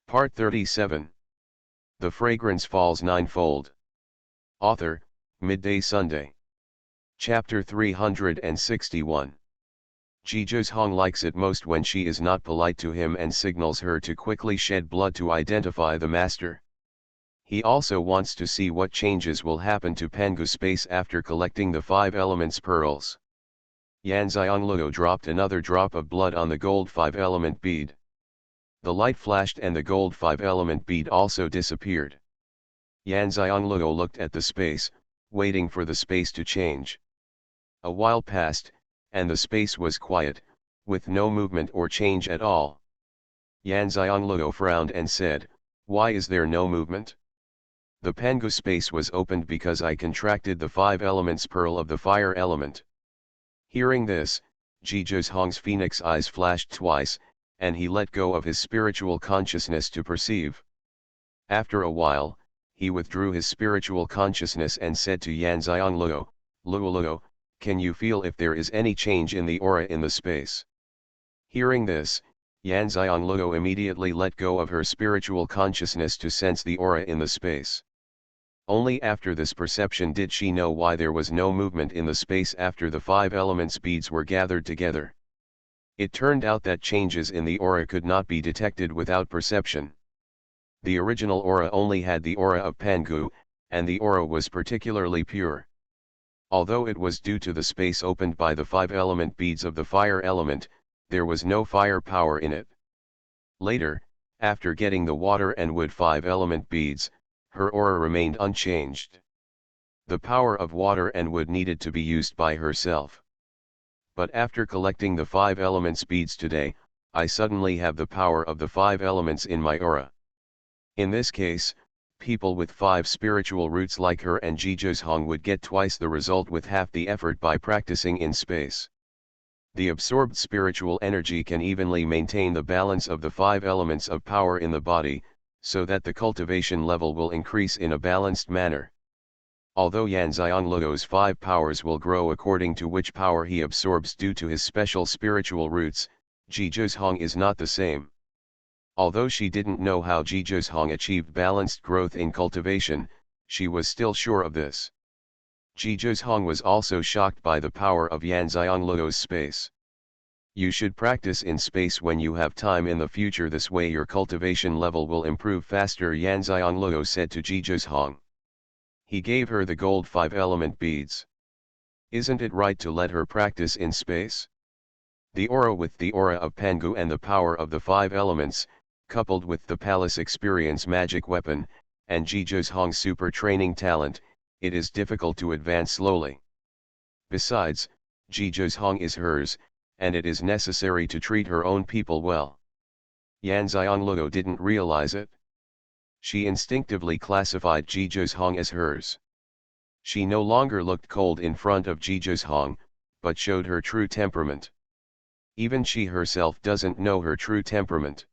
Part 37. The Fragrance Falls Ninefold. Author, Midday Sunday. Chapter 361. Xuanhuan likes it most when she is not polite to him and signals her to quickly shed blood to identify the master. He also wants to see what changes will happen to Pangu's space after collecting the 5 elements pearls. Xianxia dropped another drop of blood on the gold 5-element bead. The light flashed and the gold 5-element bead also disappeared. Xianxia looked at the space, waiting for the space to change. A while passed, and the space was quiet, with no movement or change at all. Xianxia frowned and said, "Why is there no movement?" "The Pangu space was opened because I contracted the 5 elements pearl of the fire element." Hearing this, Xuanhuan's phoenix eyes flashed twice, and he let go of his spiritual consciousness to perceive. After a while, he withdrew his spiritual consciousness and said to Xianxia, "Luo, can you feel if there is any change in the aura in the space?" Hearing this, Xianxia immediately let go of her spiritual consciousness to sense the aura in the space. Only after this perception did she know why there was no movement in the space after the 5 elements beads were gathered together. It turned out that changes in the aura could not be detected without perception. The original aura only had the aura of Pangu, and the aura was particularly pure. Although it was due to the space opened by the 5-element beads of the fire element, there was no fire power in it. Later, after getting the water and wood 5-element beads, her aura remained unchanged. The power of water and wood needed to be used by herself. But after collecting the 5 elements beads today, I suddenly have the power of the 5 elements in my aura. In this case, people with 5 spiritual roots like her and Xuanhuan would get twice the result with half the effort by practicing in space. The absorbed spiritual energy can evenly maintain the balance of the 5 elements of power in the body, so that the cultivation level will increase in a balanced manner. Although Xianxia 5 powers will grow according to which power he absorbs due to his special spiritual roots, Xuanhuan is not the same. Although she didn't know how Xuanhuan achieved balanced growth in cultivation, she was still sure of this. Xuanhuan was also shocked by the power of Xianxia's space. "You should practice in space when you have time in the future, this way your cultivation level will improve faster," Xianxia said to Xuanhuan. He gave her the gold 5-element beads. Isn't it right to let her practice in space? The aura with the aura of Pangu and the power of the 5 elements, coupled with the palace experience magic weapon, and Xuanhuan's super training talent, it is difficult to advance slowly. Besides, Xuanhuan is hers, and it is necessary to treat her own people well. Xianxia didn't realize it. She instinctively classified Xuanhuan as hers. She no longer looked cold in front of Xuanhuan, but showed her true temperament. Even she herself doesn't know her true temperament.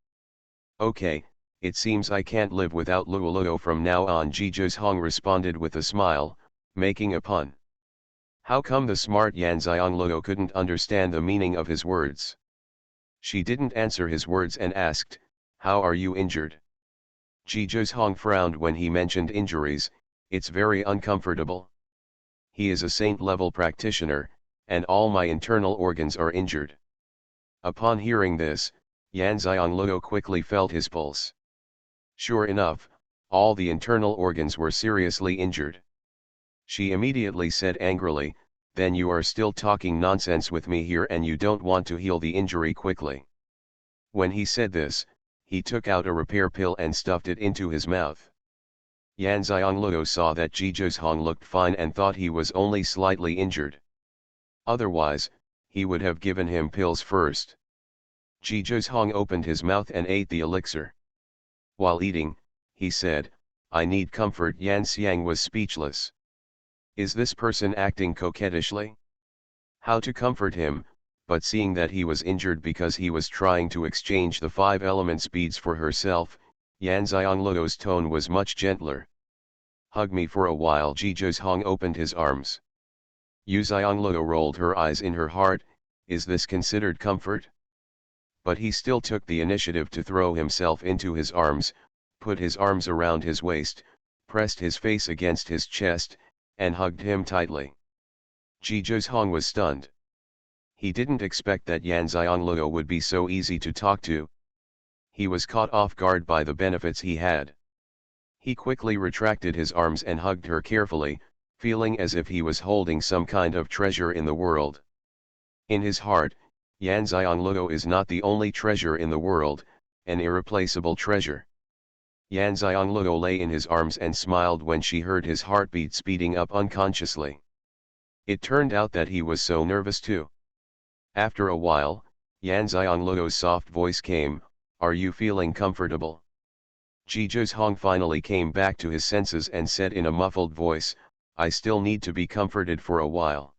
"Okay, it seems I can't live without Luo from now on," Xuanhuan responded with a smile, making a pun. How come the smart Xianxia couldn't understand the meaning of his words? She didn't answer his words and asked, "How are you injured?" Xuanhuan frowned when he mentioned injuries. "It's very uncomfortable. He is a saint-level practitioner, and all my internal organs are injured." Upon hearing this, Xianxia quickly felt his pulse. Sure enough, all the internal organs were seriously injured. She immediately said angrily, "Then you are still talking nonsense with me here and you don't want to heal the injury quickly." When he said this, he took out a repair pill and stuffed it into his mouth. Xianxia saw that Xuanhuan looked fine and thought he was only slightly injured. Otherwise, he would have given him pills first. Xuanhuan opened his mouth and ate the elixir. While eating, he said, "I need comfort." Xianxia was speechless. Is this person acting coquettishly? How to comfort him? But seeing that he was injured because he was trying to exchange the 5 elements beads for herself, Xianxia's tone was much gentler. "Hug me for a while." Xuanhuan opened his arms. Xianxia rolled her eyes in her heart. Is this considered comfort? but he still took the initiative to throw himself into his arms, put his arms around his waist, pressed his face against his chest, and hugged him tightly. Xuanhuan was stunned. He didn't expect that Xianxia would be so easy to talk to. He was caught off guard by the benefits he had. He quickly retracted his arms and hugged her carefully, feeling as if he was holding some kind of treasure in the world. In his heart, Xianxia is not the only treasure in the world, an irreplaceable treasure. Xianxia lay in his arms and smiled when she heard his heartbeat speeding up unconsciously. It turned out that he was so nervous too. After a while, Xianxia's soft voice came, "Are you feeling comfortable?" Xuanhuan finally came back to his senses and said in a muffled voice, "I still need to be comforted for a while."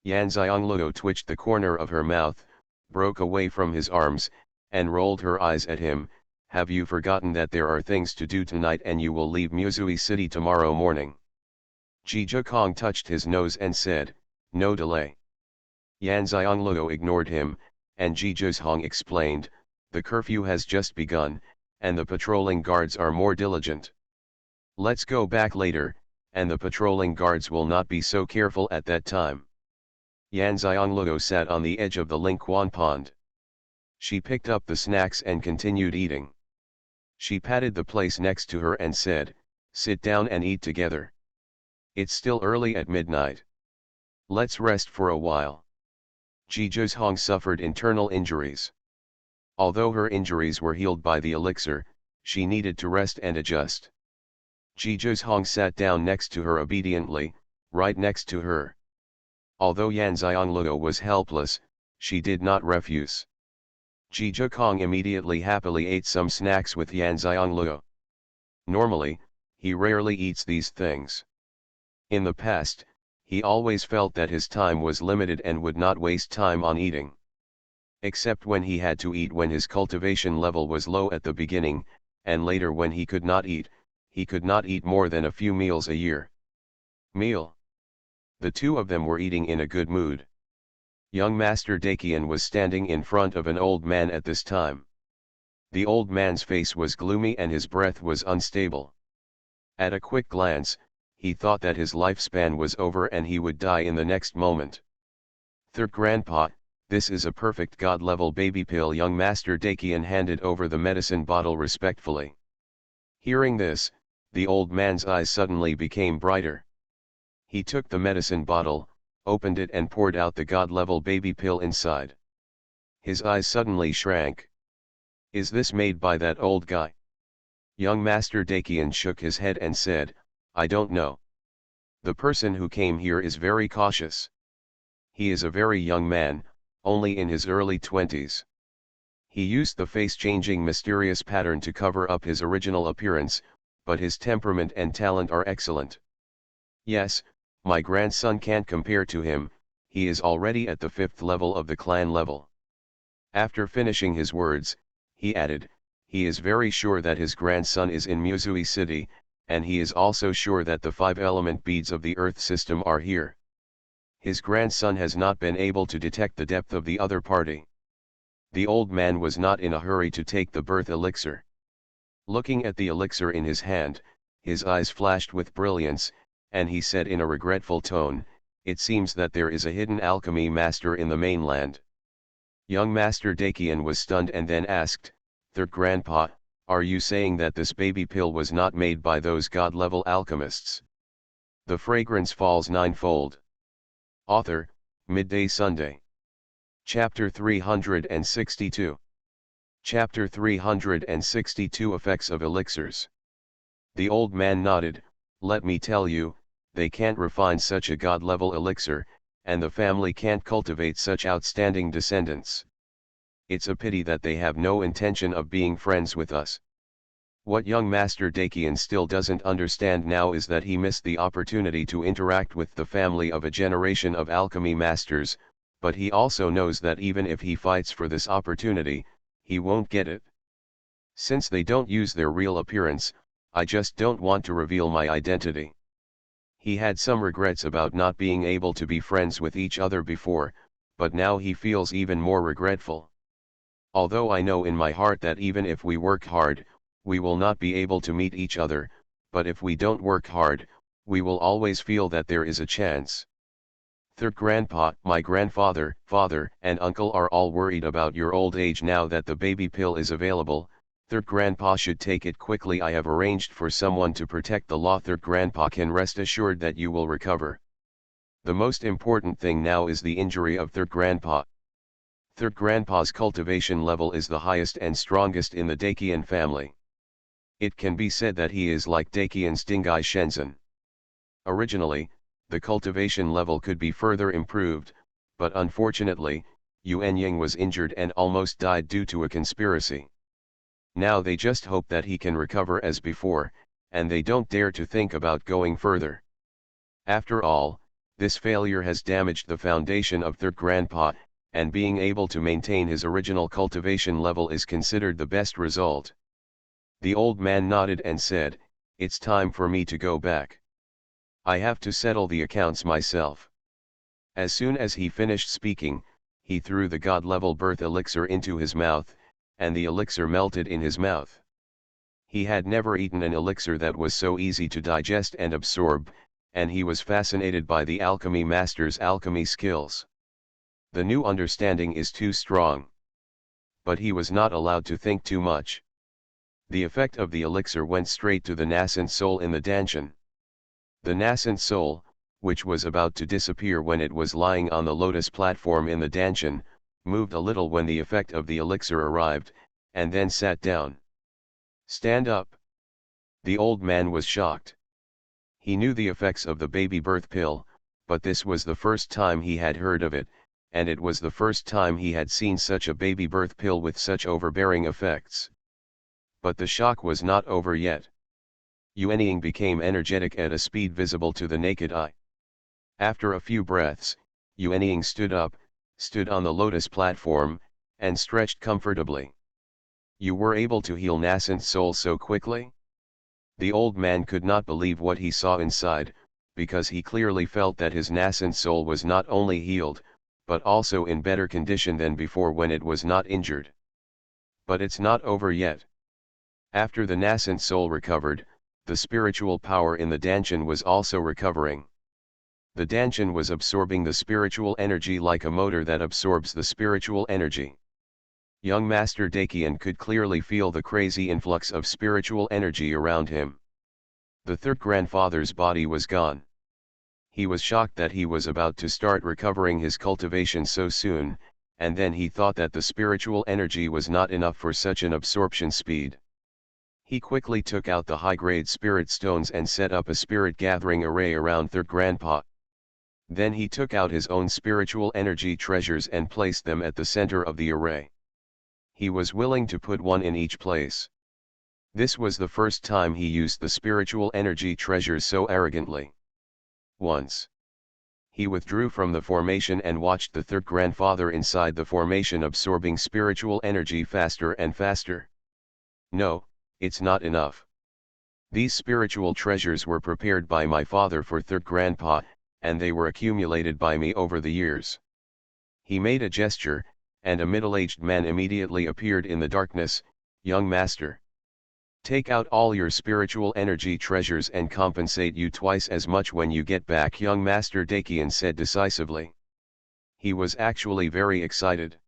Xianxia twitched the corner of her mouth, broke away from his arms, and rolled her eyes at him. "Have you forgotten that there are things to do tonight and you will leave Musui City tomorrow morning?" Xuanhuan touched his nose and said, "No delay." Xianxia ignored him, and Xuanhuan explained, "The curfew has just begun, and the patrolling guards are more diligent. Let's go back later, and the patrolling guards will not be so careful at that time." Xianxia sat on the edge of the Lingquan pond. She picked up the snacks and continued eating. She patted the place next to her and said, "Sit down and eat together. It's still early at midnight. Let's rest for a while." Xuanhuan suffered internal injuries. Although her injuries were healed by the elixir, she needed to rest and adjust. Xuanhuan sat down next to her obediently, right next to her. Although Xianxia was helpless, she did not refuse. Xuanhuan immediately happily ate some snacks with Xianxia. Normally, he rarely eats these things. In the past, he always felt that his time was limited and would not waste time on eating. Except when he had to eat when his cultivation level was low at the beginning, and later when he could not eat more than a few meals a year. Meal. The two of them were eating in a good mood. Young Master Dakian was standing in front of an old man at this time. The old man's face was gloomy and his breath was unstable. At a quick glance, he thought that his lifespan was over and he would die in the next moment. "Third Grandpa, this is a perfect god-level baby pill." Young Master Dakian handed over the medicine bottle respectfully. Hearing this, the old man's eyes suddenly became brighter. He took the medicine bottle, opened it and poured out the god-level baby pill inside. His eyes suddenly shrank. "Is this made by that old guy?" Young Master Dakian shook his head and said, "I don't know. The person who came here is very cautious. He is a very young man, only in his early 20s. He used the face-changing mysterious pattern to cover up his original appearance, but his temperament and talent are excellent. Yes, my grandson can't compare to him, he is already at the 5th level of the clan level." After finishing his words, he added, "He is very sure that his grandson is in Musui City, and he is also sure that the 5-element beads of the Earth system are here. His grandson has not been able to detect the depth of the other party." The old man was not in a hurry to take the birth elixir. Looking at the elixir in his hand, his eyes flashed with brilliance, and he said in a regretful tone, "It seems that there is a hidden alchemy master in the mainland." Young Master Dakian was stunned and then asked, "Third Grandpa, are you saying that this baby pill was not made by those god-level alchemists?" The Fragrance Falls Ninefold. Author, Midday Sunday. Chapter 362. Chapter 362 Effects of Elixirs. The old man nodded, "Let me tell you, they can't refine such a god-level elixir, and the family can't cultivate such outstanding descendants. It's a pity that they have no intention of being friends with us." What young Master Dakian still doesn't understand now is that he missed the opportunity to interact with the family of a generation of alchemy masters, but he also knows that even if he fights for this opportunity, he won't get it. "Since they don't use their real appearance, I just don't want to reveal my identity." He had some regrets about not being able to be friends with each other before, but now he feels even more regretful. Although I know in my heart that even if we work hard, we will not be able to meet each other, but if we don't work hard, we will always feel that there is a chance. Third grandpa, my grandfather, father, and uncle are all worried about your old age now that the baby pill is available. Third grandpa should take it quickly. I have arranged for someone to protect the law. Third grandpa can rest assured that you will recover. The most important thing now is the injury of third grandpa. Third grandpa's cultivation level is the highest and strongest in the Dakian family. It can be said that he is like Dakian's Dingai Shenzhen. Originally, the cultivation level could be further improved, but unfortunately, Yuanying was injured and almost died due to a conspiracy. Now they just hope that he can recover as before, and they don't dare to think about going further. After all, this failure has damaged the foundation of third grandpa, and being able to maintain his original cultivation level is considered the best result. The old man nodded and said, "It's time for me to go back. I have to settle the accounts myself." As soon as he finished speaking, he threw the god-level birth elixir into his mouth, and the elixir melted in his mouth. He had never eaten an elixir that was so easy to digest and absorb, and he was fascinated by the alchemy master's alchemy skills. The new understanding is too strong. But he was not allowed to think too much. The effect of the elixir went straight to the nascent soul in the Danshan. The nascent soul, which was about to disappear when it was lying on the lotus platform in the Danshan, moved a little when the effect of the elixir arrived, and then sat down. "Stand up." The old man was shocked. He knew the effects of the baby birth pill, but this was the first time he had heard of it, and it was the first time he had seen such a baby birth pill with such overbearing effects. But the shock was not over yet. Yuanying became energetic at a speed visible to the naked eye. After a few breaths, Yuanying stood up, stood on the lotus platform, and stretched comfortably. "You were able to heal nascent soul so quickly?" The old man could not believe what he saw inside, because he clearly felt that his nascent soul was not only healed, but also in better condition than before when it was not injured. But it's not over yet. After the nascent soul recovered, the spiritual power in the Danshan was also recovering. The Danshan was absorbing the spiritual energy like a motor that absorbs the spiritual energy. Young Master Dakian could clearly feel the crazy influx of spiritual energy around him. The third grandfather's body was gone. He was shocked that he was about to start recovering his cultivation so soon, and then he thought that the spiritual energy was not enough for such an absorption speed. He quickly took out the high-grade spirit stones and set up a spirit gathering array around third grandpa. Then he took out his own spiritual energy treasures and placed them at the center of the array. He was willing to put one in each place. This was the first time he used the spiritual energy treasures so arrogantly. Once, he withdrew from the formation and watched the third grandfather inside the formation absorbing spiritual energy faster and faster. "No, it's not enough. These spiritual treasures were prepared by my father for third grandpa, and they were accumulated by me over the years." He made a gesture, and a middle-aged man immediately appeared in the darkness. "Young master, take out all your spiritual energy treasures and compensate you twice as much when you get back," young Master Dakian said decisively. He was actually very excited.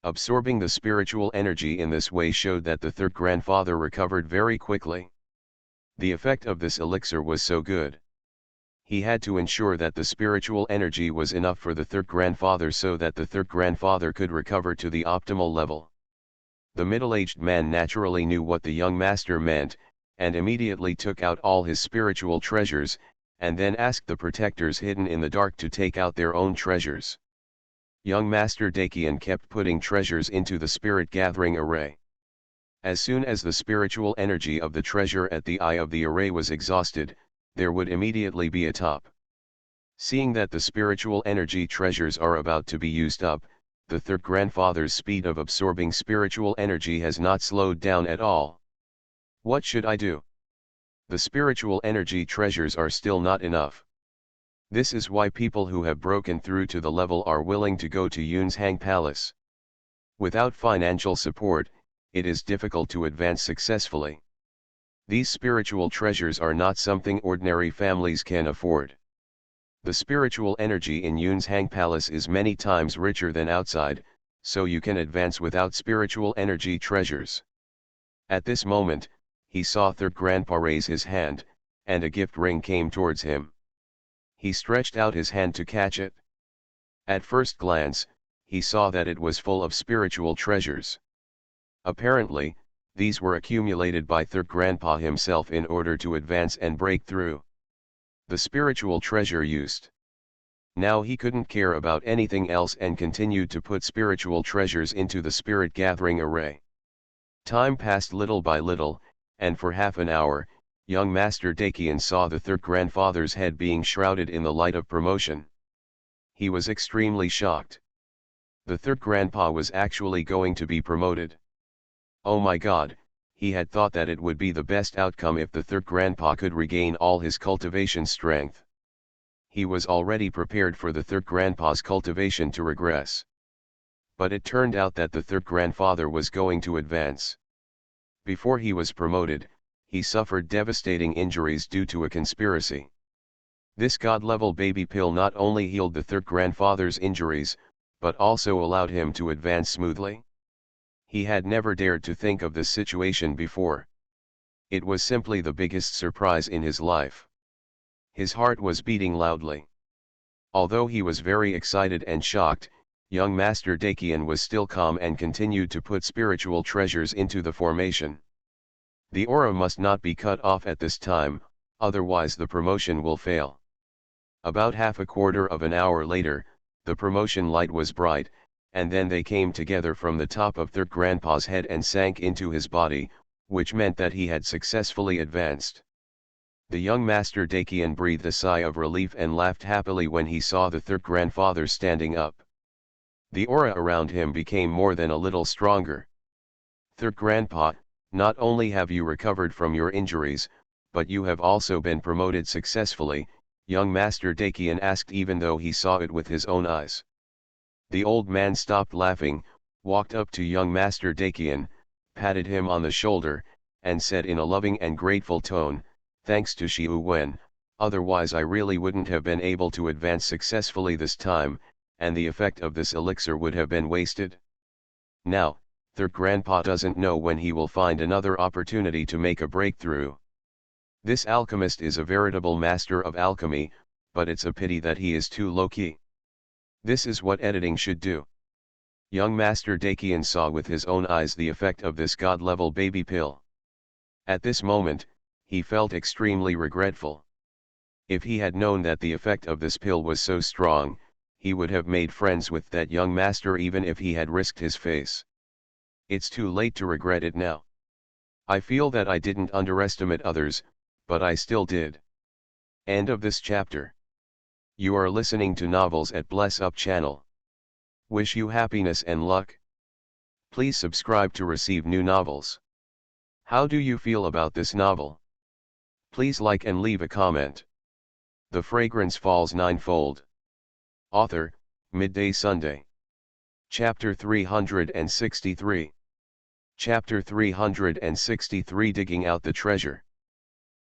Absorbing the spiritual energy in this way showed that the third grandfather recovered very quickly. The effect of this elixir was so good. He had to ensure that the spiritual energy was enough for the third grandfather so that the third grandfather could recover to the optimal level. The middle-aged man naturally knew what the young master meant, and immediately took out all his spiritual treasures, and then asked the protectors hidden in the dark to take out their own treasures. Young Master Dakian kept putting treasures into the spirit gathering array. As soon as the spiritual energy of the treasure at the eye of the array was exhausted, there would immediately be a top. Seeing that the spiritual energy treasures are about to be used up, the third grandfather's speed of absorbing spiritual energy has not slowed down at all. "What should I do? The spiritual energy treasures are still not enough. This is why people who have broken through to the level are willing to go to Yun's Hang Palace. Without financial support, it is difficult to advance successfully. These spiritual treasures are not something ordinary families can afford. The spiritual energy in Yun's Hang Palace is many times richer than outside, so you can advance without spiritual energy treasures. At this moment, he saw Third Grandpa raise his hand, and a gift ring came towards him. He stretched out his hand to catch it. At first glance, he saw that it was full of spiritual treasures. Apparently, these were accumulated by Third Grandpa himself in order to advance and break through. The spiritual treasure used. Now he couldn't care about anything else and continued to put spiritual treasures into the spirit gathering array. Time passed little by little, and for half an hour, young Master Dakian saw the Third Grandfather's head being shrouded in the light of promotion. He was extremely shocked. The Third Grandpa was actually going to be promoted. Oh my God, he had thought that it would be the best outcome if the Third Grandpa could regain all his cultivation strength. He was already prepared for the Third Grandpa's cultivation to regress. But it turned out that the Third Grandfather was going to advance. Before he was promoted, he suffered devastating injuries due to a conspiracy. This God-level baby pill not only healed the Third Grandfather's injuries, but also allowed him to advance smoothly. He had never dared to think of this situation before. It was simply the biggest surprise in his life. His heart was beating loudly. Although he was very excited and shocked, young Master Dakian was still calm and continued to put spiritual treasures into the formation. The aura must not be cut off at this time, otherwise the promotion will fail. About half a quarter of an hour later, the promotion light was bright, and then they came together from the top of Third Grandpa's head and sank into his body, which meant that he had successfully advanced. The young Master Dakian breathed a sigh of relief and laughed happily when he saw the Third Grandfather standing up. The aura around him became more than a little stronger. Third Grandpa, not only have you recovered from your injuries, but you have also been promoted successfully, young Master Dakian asked, even though he saw it with his own eyes. The old man stopped laughing, walked up to young Master Dakian, patted him on the shoulder, and said in a loving and grateful tone, "Thanks to Xuanhuan, otherwise I really wouldn't have been able to advance successfully this time, and the effect of this elixir would have been wasted. Now, Third Grandpa doesn't know when he will find another opportunity to make a breakthrough. This alchemist is a veritable master of alchemy, but it's a pity that he is too low-key. This is what editing should do." Young Master Dakian saw with his own eyes the effect of this God-level baby pill. At this moment, he felt extremely regretful. If he had known that the effect of this pill was so strong, he would have made friends with that young master even if he had risked his face. It's too late to regret it now. I feel that I didn't underestimate others, but I still did. End of this chapter. You are listening to novels at Bless Up channel. Wish you happiness and luck. Please subscribe to receive new novels. How do you feel about this novel? Please like and leave a comment. The Fragrance Falls Ninefold. Author, Midday Sunday. Chapter 363. Chapter 363, Digging Out the Treasure.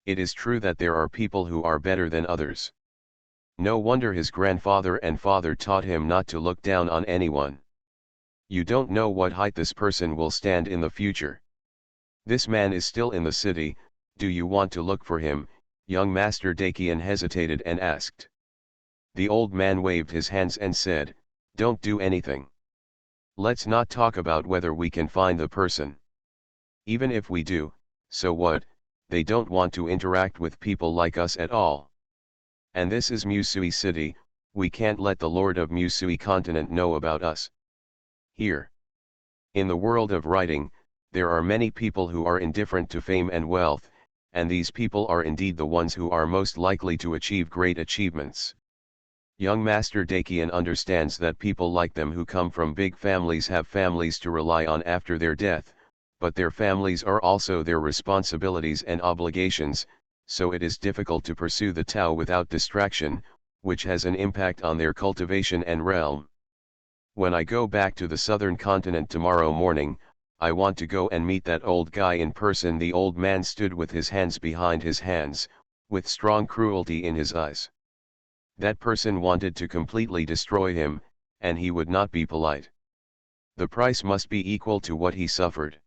It is true that there are people who are better than others. No wonder his grandfather and father taught him not to look down on anyone. You don't know what height this person will stand in the future. This man is still in the city, do you want to look for him? Young Master Dakian hesitated and asked. The old man waved his hands and said, "Don't do anything. Let's not talk about whether we can find the person. Even if we do, so what? They don't want to interact with people like us at all. And this is Musui City, we can't let the Lord of Musui continent know about us. Here. In the world of writing, there are many people who are indifferent to fame and wealth, and these people are indeed the ones who are most likely to achieve great achievements. Young Master Dakian understands that people like them who come from big families have families to rely on after their death, but their families are also their responsibilities and obligations, so it is difficult to pursue the Tao without distraction, which has an impact on their cultivation and realm. When I go back to the southern continent tomorrow morning, I want to go and meet that old guy in person." The old man stood with his hands behind his hands, with strong cruelty in his eyes. That person wanted to completely destroy him, and he would not be polite. The price must be equal to what he suffered.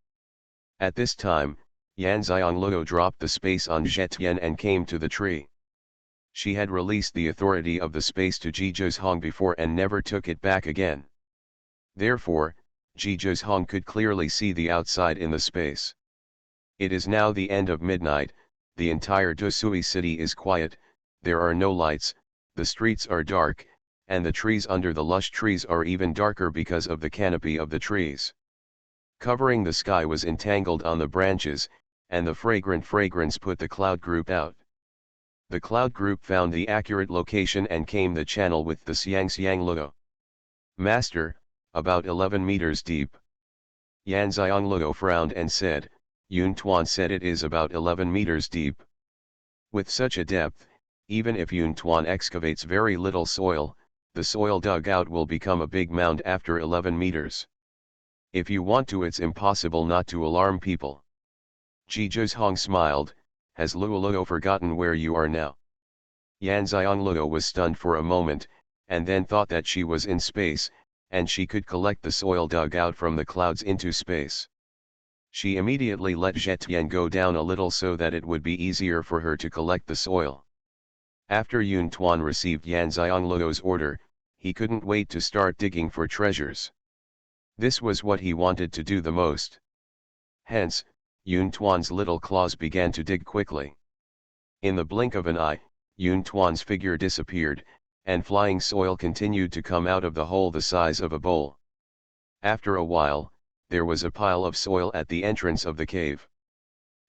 At this time, Yan Xianglou dropped the space on Zetian and came to the tree. She had released the authority of the space to Jizhong before and never took it back again. Therefore, Jizhong could clearly see the outside in the space. It is now the end of midnight, the entire Dusui city is quiet, there are no lights, the streets are dark, and the trees under the lush trees are even darker because of the canopy of the trees. Covering the sky was entangled on the branches, and the fragrant fragrance put the cloud group out. The cloud group found the accurate location and came the channel with the Xianxia. "Master, about 11 meters deep." Yan Xianglou frowned and said, "Yun Tuan said it is about 11 meters deep. With such a depth, even if Yun Tuan excavates very little soil, the soil dug out will become a big mound after 11 meters. If you want to, it's impossible not to alarm people." Jizhong smiled. "Has Luoluo forgotten where you are now?" Yan Xianglou was stunned for a moment, and then thought that she was in space, and she could collect the soil dug out from the clouds into space. She immediately let Zetian go down a little so that it would be easier for her to collect the soil. After Yun Tuan received Yan Xiangluo's order, he couldn't wait to start digging for treasures. This was what he wanted to do the most. Hence, Yun Tuan's little claws began to dig quickly. In the blink of an eye, Yun Tuan's figure disappeared, and flying soil continued to come out of the hole the size of a bowl. After a while, there was a pile of soil at the entrance of the cave.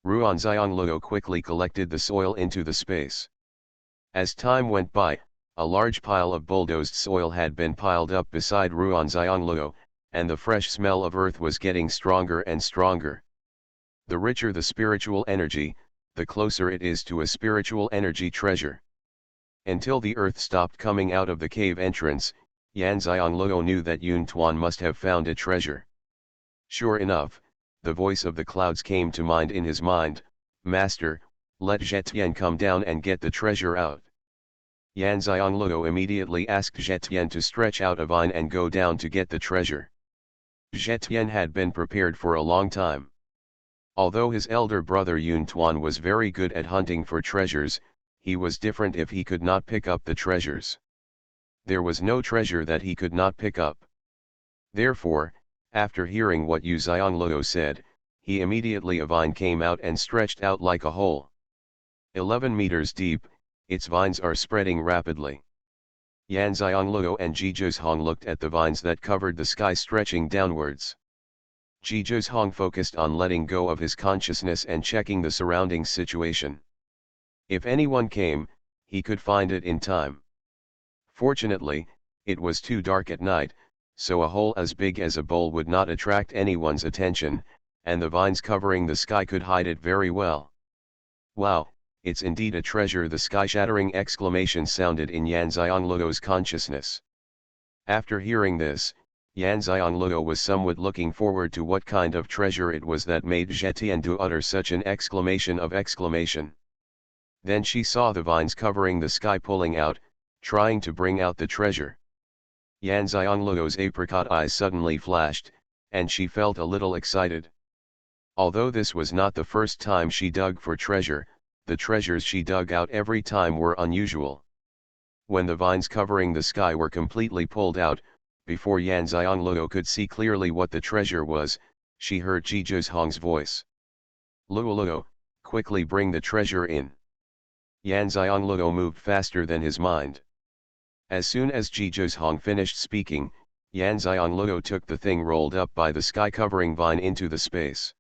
Ruan Xianglou quickly collected the soil into the space. As time went by, a large pile of bulldozed soil had been piled up beside Ruan Xianglou, and the fresh smell of earth was getting stronger and stronger. The richer the spiritual energy, the closer it is to a spiritual energy treasure. Until the earth stopped coming out of the cave entrance, Yan Xianglou knew that Yun Tuan must have found a treasure. Sure enough, the voice of the clouds came to mind in his mind, "Master, let Zetian come down and get the treasure out." Yan Xianglou immediately asked Zetian to stretch out a vine and go down to get the treasure. Zetian had been prepared for a long time. Although his elder brother Yun Tuan was very good at hunting for treasures, he was different if he could not pick up the treasures. There was no treasure that he could not pick up. Therefore, after hearing what Yu Xianglou said, he immediately a vine came out and stretched out like a hole. 11 meters deep, its vines are spreading rapidly. Yan Xianglou and Jizhong looked at the vines that covered the sky stretching downwards. Jizhong focused on letting go of his consciousness and checking the surrounding situation. If anyone came, he could find it in time. Fortunately, it was too dark at night, so a hole as big as a bowl would not attract anyone's attention, and the vines covering the sky could hide it very well. "Wow, it's indeed a treasure!" the sky-shattering exclamation sounded in Yan Xiangluo's consciousness. After hearing this, Yan Xianglou was somewhat looking forward to what kind of treasure it was that made Zetian utter such an exclamation of exclamation. Then she saw the vines covering the sky pulling out, trying to bring out the treasure. Yan Xiangluo's apricot eyes suddenly flashed, and she felt a little excited. Although this was not the first time she dug for treasure, the treasures she dug out every time were unusual. When the vines covering the sky were completely pulled out, before Yan Xianglou could see clearly what the treasure was, she heard Jizhong's voice. "Luoluo, quickly bring the treasure in." Yan Xianglou moved faster than his mind. As soon as Jizhong finished speaking, Yan Xianglou took the thing rolled up by the sky-covering vine into the space.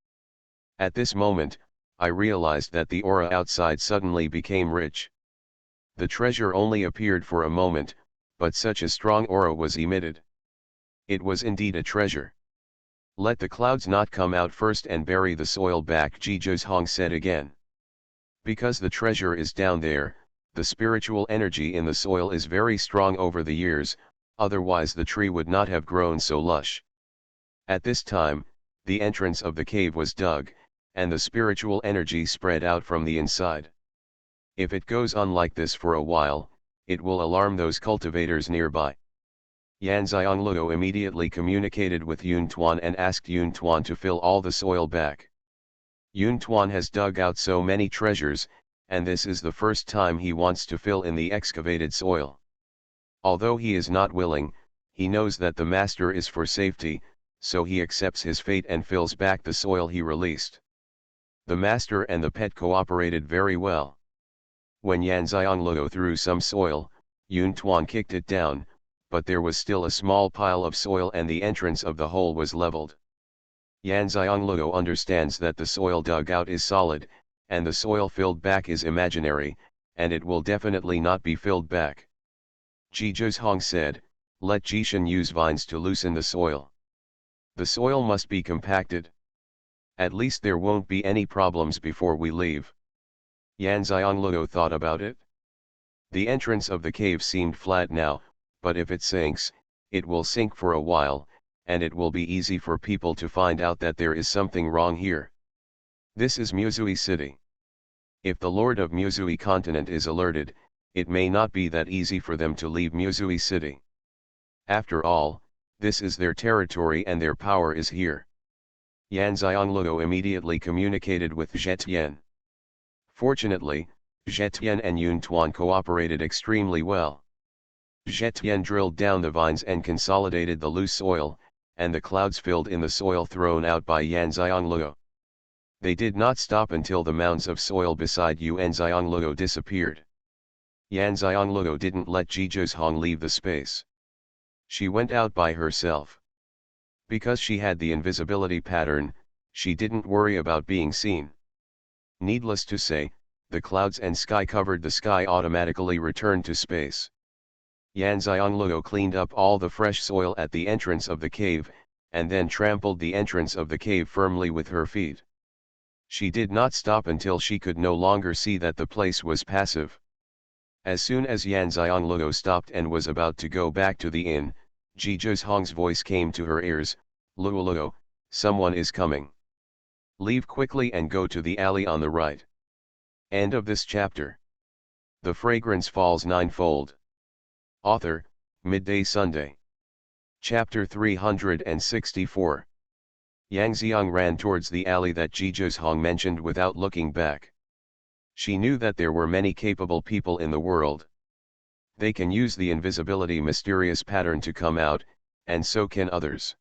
At this moment, I realized that the aura outside suddenly became rich. The treasure only appeared for a moment, but such a strong aura was emitted. It was indeed a treasure. "Let the clouds not come out first and bury the soil back," Jizhong said again. "Because the treasure is down there, the spiritual energy in the soil is very strong over the years, Otherwise the tree would not have grown so lush. At this time, the entrance of the cave was dug, and the spiritual energy spread out from the inside. If it goes on like this for a while, it will alarm those cultivators nearby. Xianxia immediately communicated with Xuanhuan and asked Xuanhuan to fill all the soil back. Xuanhuan has dug out so many treasures, and this is the first time he wants to fill in the excavated soil. Although he is not willing, he knows that the master is for safety, so he accepts his fate and fills back the soil he released. The master and the pet cooperated very well. When Xianxia threw some soil, Xuanhuan kicked it down, but there was still a small pile of soil and the entrance of the hole was leveled. Xianxia understands that the soil dug out is solid, and the soil filled back is imaginary, and it will definitely not be filled back. Xuanhuan said, "Let Jishan use vines to loosen the soil. The soil must be compacted. At least there won't be any problems before we leave." Xianxia thought about it. The entrance of the cave seemed flat now, but if it sinks, it will sink for a while, and it will be easy for people to find out that there is something wrong here. This is Musui City. If the Lord of Musui continent is alerted, it may not be that easy for them to leave Musui City. After all, this is their territory and their power is here. Xianxia immediately communicated with Zetian. Fortunately, Zetian and Xuanhuan cooperated extremely well. Zetian drilled down the vines and consolidated the loose soil, and the clouds filled in the soil thrown out by Xianxia. They did not stop until the mounds of soil beside Xianxia disappeared. Xianxia didn't let Xuanhuan leave the space. She went out by herself. Because she had the invisibility pattern, she didn't worry about being seen. Needless to say, the clouds and sky covered the sky automatically returned to space. Xianxia cleaned up all the fresh soil at the entrance of the cave, and then trampled the entrance of the cave firmly with her feet. She did not stop until she could no longer see that the place was passive. As soon as Xianxia stopped and was about to go back to the inn, Xuanhuan's voice came to her ears, "Luoluo, someone is coming. Leave quickly and go to the alley on the right." End of this chapter. The Fragrance Falls Ninefold. Author, Midday Sunday. Chapter 364. Yang Xiang ran towards the alley that Xuanhuan mentioned without looking back. She knew that there were many capable people in the world. They can use the invisibility mysterious pattern to come out, and so can others.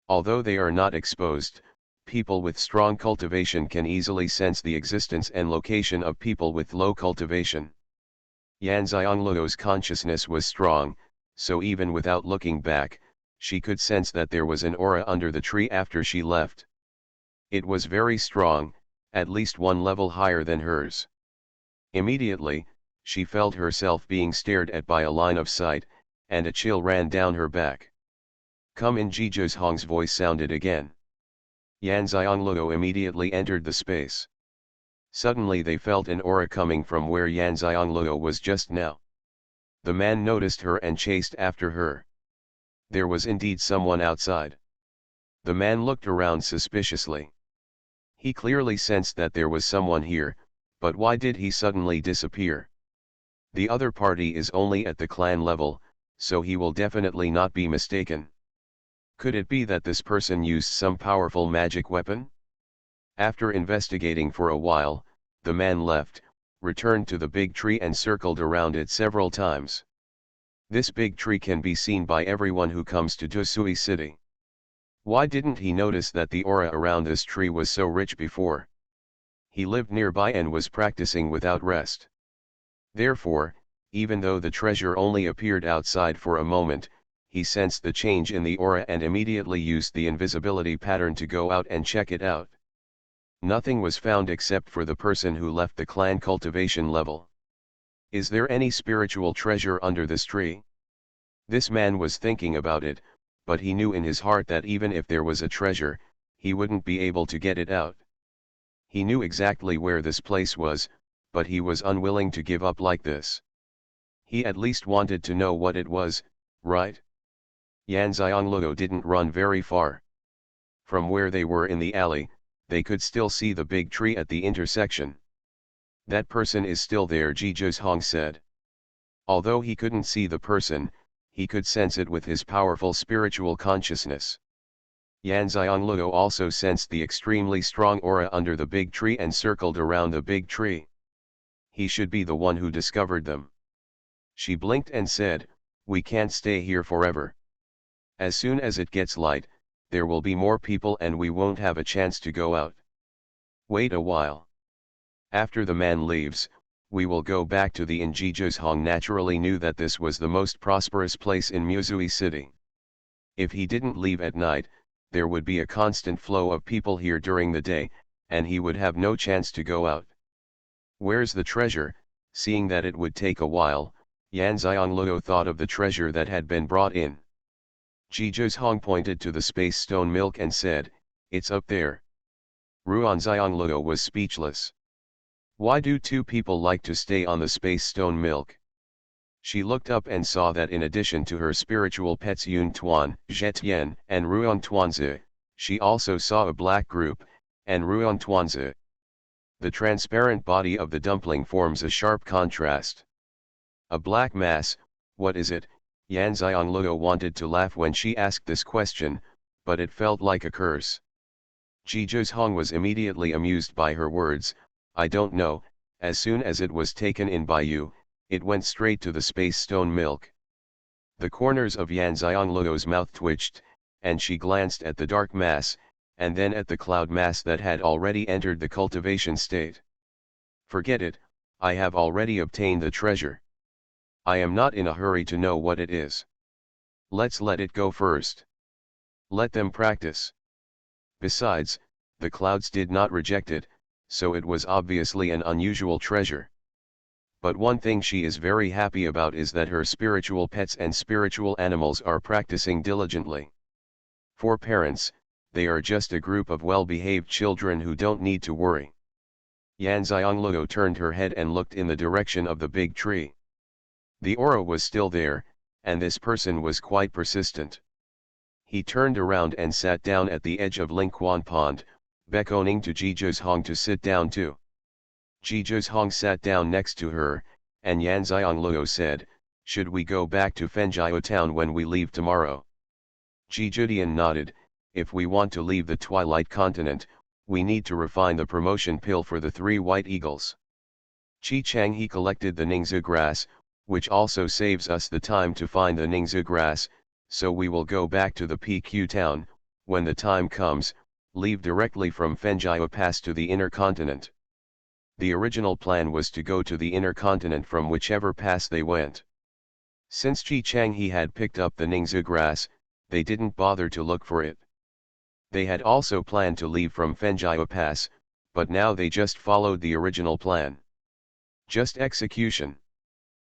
Although they are not exposed, people with strong cultivation can easily sense the existence and location of people with low cultivation. Xianxiangluo's consciousness was strong, so even without looking back, she could sense that there was an aura under the tree after she left. It was very strong, at least one level higher than hers. Immediately, she felt herself being stared at by a line of sight, and a chill ran down her back. "Come in," Xuanhuan's voice sounded again. Xianxiangluo immediately entered the space. Suddenly they felt an aura coming from where Xianxiangluo was just now. The man noticed her and chased after her. There was indeed someone outside. The man looked around suspiciously. He clearly sensed that there was someone here, but why did he suddenly disappear? The other party is only at the clan level, so he will definitely not be mistaken. Could it be that this person used some powerful magic weapon? After investigating for a while, the man left, returned to the big tree and circled around it several times. This big tree can be seen by everyone who comes to Dusui City. Why didn't he notice that the aura around this tree was so rich before? He lived nearby and was practicing without rest. Therefore, even though the treasure only appeared outside for a moment, he sensed the change in the aura and immediately used the invisibility pattern to go out and check it out. Nothing was found except for the person who left the clan cultivation level. Is there any spiritual treasure under this tree? This man was thinking about it, but he knew in his heart that even if there was a treasure, he wouldn't be able to get it out. He knew exactly where this place was, but he was unwilling to give up like this. He at least wanted to know what it was, right? Yan Xianglego didn't run very far. From where they were in the alley, they could still see the big tree at the intersection. That person is still there, Zhizhong said. Although he couldn't see the person, he could sense it with his powerful spiritual consciousness. Yan Xianglego also sensed the extremely strong aura under the big tree and circled around the big tree. He should be the one who discovered them. She blinked and said, "We can't stay here forever. As soon as it gets light, there will be more people and we won't have a chance to go out. Wait a while. After the man leaves, we will go back to the inn." Zhizhong naturally knew that this was the most prosperous place in Muzui City. If he didn't leave at night, there would be a constant flow of people here during the day, and he would have no chance to go out. Where's the treasure? Seeing that it would take a while, Yan Xianglego thought of the treasure that had been brought in. Zhizhong pointed to the space stone milk and said, "It's up there." Ruan Xianglego was speechless. Why do two people like to stay on the space stone milk? She looked up and saw that in addition to her spiritual pets Yun Tuan, Zhetian, and Ruan Tuanzi, she also saw a black group, and Ruan Tuanzi. The transparent body of the dumpling forms a sharp contrast. A black mass, what is it? Yan Xianglego wanted to laugh when she asked this question, but it felt like a curse. Zhizhong was immediately amused by her words. "I don't know, as soon as it was taken in by you, it went straight to the space stone milk." The corners of Yan Xianglego's mouth twitched, and she glanced at the dark mass, and then at the cloud mass that had already entered the cultivation state. "Forget it, I have already obtained the treasure. I am not in a hurry to know what it is. Let's let it go first. Let them practice." Besides, the clouds did not reject it, so it was obviously an unusual treasure. But one thing she is very happy about is that her spiritual pets and spiritual animals are practicing diligently. For parents, they are just a group of well-behaved children who don't need to worry. Yan Xianglego turned her head and looked in the direction of the big tree. The aura was still there, and this person was quite persistent. He turned around and sat down at the edge of Lingquan Pond, beckoning to Zhizhong to sit down too. Zhizhong sat down next to her, and Yan Xianglego said, "Should we go back to Fenjiao town when we leave tomorrow?" Zhijudian nodded. "If we want to leave the Twilight Continent, we need to refine the promotion pill for the 3 white eagles. Qi Chang he collected the Ningzi grass, which also saves us the time to find the Ningzi grass, so we will go back to the PQ town, when the time comes, leave directly from Fenjiao Pass to the inner continent." The original plan was to go to the inner continent from whichever pass they went. Since Qi Chang he had picked up the Ningzi grass, they didn't bother to look for it. They had also planned to leave from Fenjiao Pass, but now they just followed the original plan. Just execution.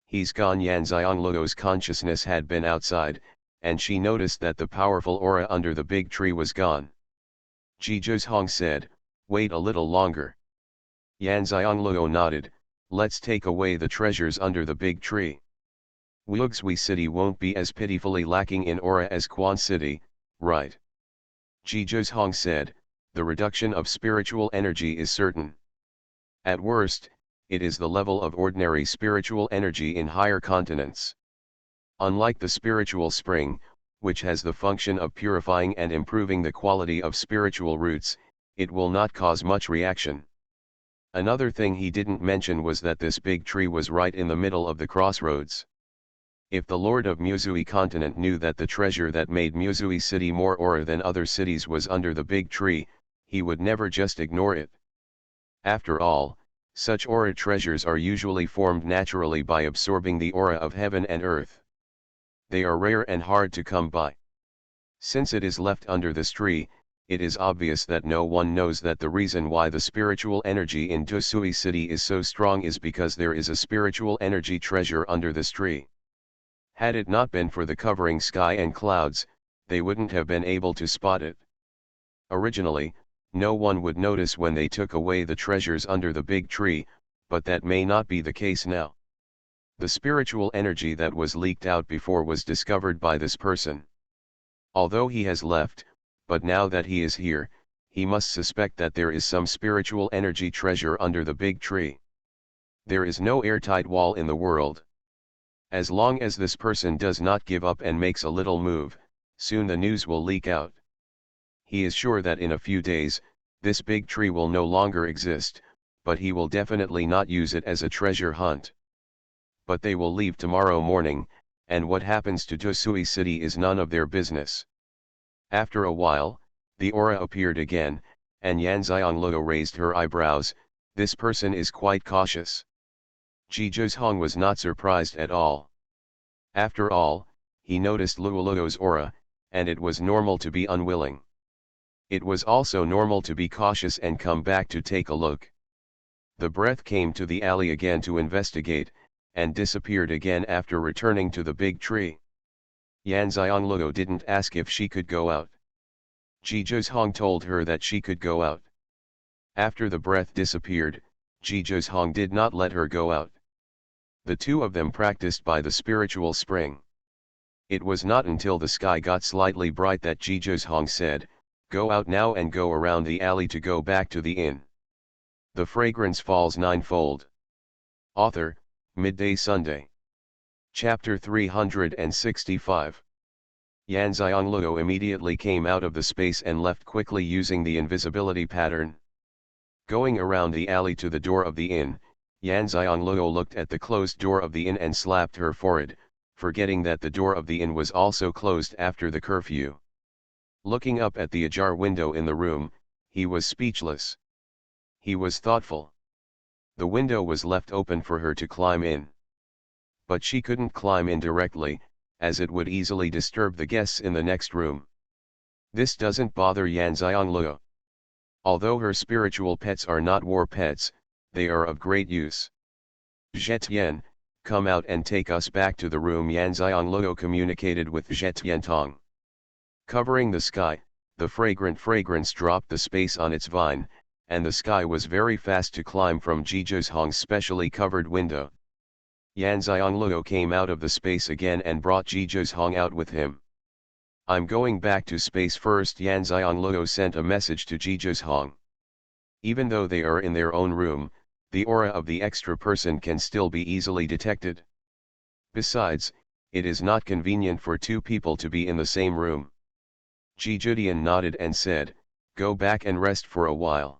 He's gone. Yan Xianglego's consciousness had been outside, and she noticed that the powerful aura under the big tree was gone. Zhizhong said, "Wait a little longer." Yan Xianglego nodded. "Let's take away the treasures under the big tree. Wuxi City won't be as pitifully lacking in aura as Quan City, right?" Zhizhong said, "The reduction of spiritual energy is certain. At worst, it is the level of ordinary spiritual energy in higher continents. Unlike the spiritual spring, which has the function of purifying and improving the quality of spiritual roots, it will not cause much reaction." Another thing he didn't mention was that this big tree was right in the middle of the crossroads. If the Lord of Muzui Continent knew that the treasure that made Muzui City more aura than other cities was under the big tree, he would never just ignore it. After all, such aura treasures are usually formed naturally by absorbing the aura of heaven and earth. They are rare and hard to come by. Since it is left under this tree, it is obvious that no one knows that the reason why the spiritual energy in Dusui City is so strong is because there is a spiritual energy treasure under this tree. Had it not been for the covering sky and clouds, they wouldn't have been able to spot it. Originally, no one would notice when they took away the treasures under the big tree, but that may not be the case now. The spiritual energy that was leaked out before was discovered by this person. Although he has left, but now that he is here, he must suspect that there is some spiritual energy treasure under the big tree. There is no airtight wall in the world. As long as this person does not give up and makes a little move, soon the news will leak out. He is sure that in a few days, this big tree will no longer exist, but he will definitely not use it as a treasure hunt. But they will leave tomorrow morning, and what happens to Tosui City is none of their business. After a while, the aura appeared again, and Yan Xianglou raised her eyebrows. This person is quite cautious. Ji Zhong was not surprised at all. After all, he noticed Luoluo's aura, and it was normal to be unwilling. It was also normal to be cautious and come back to take a look. The breath came to the alley again to investigate, and disappeared again after returning to the big tree. Yan Xianglou didn't ask if she could go out. Ji Zhong told her that she could go out. After the breath disappeared, Ji Zhong did not let her go out. The two of them practiced by the spiritual spring. It was not until the sky got slightly bright that Ji Zhong said, "Go out now and go around the alley to go back to the inn." The fragrance falls ninefold. Author, Midday Sunday. Chapter 365. Yan Xianglou immediately came out of the space and left quickly using the invisibility pattern. Going around the alley to the door of the inn, Yan Xianglou looked at the closed door of the inn and slapped her forehead, forgetting that the door of the inn was also closed after the curfew. Looking up at the ajar window in the room, he was speechless. He was thoughtful. The window was left open for her to climb in. But she couldn't climb in directly, as it would easily disturb the guests in the next room. This doesn't bother Yan Xianglou. Although her spiritual pets are not war pets, they are of great use. Zhetien, come out and take us back to the room, Yan Xianglou communicated with Zhetien Tong. Covering the sky, the fragrant fragrance dropped the space on its vine, and the sky was very fast to climb from Ji Zhong's specially covered window. Yan Xianglou came out of the space again and brought Ji Zhong out with him. "I'm going back to space first," Yan Xianglou sent a message to Ji Zhong. Even though they are in their own room, the aura of the extra person can still be easily detected. Besides, it is not convenient for two people to be in the same room. Ji Zhudian nodded and said, "Go back and rest for a while.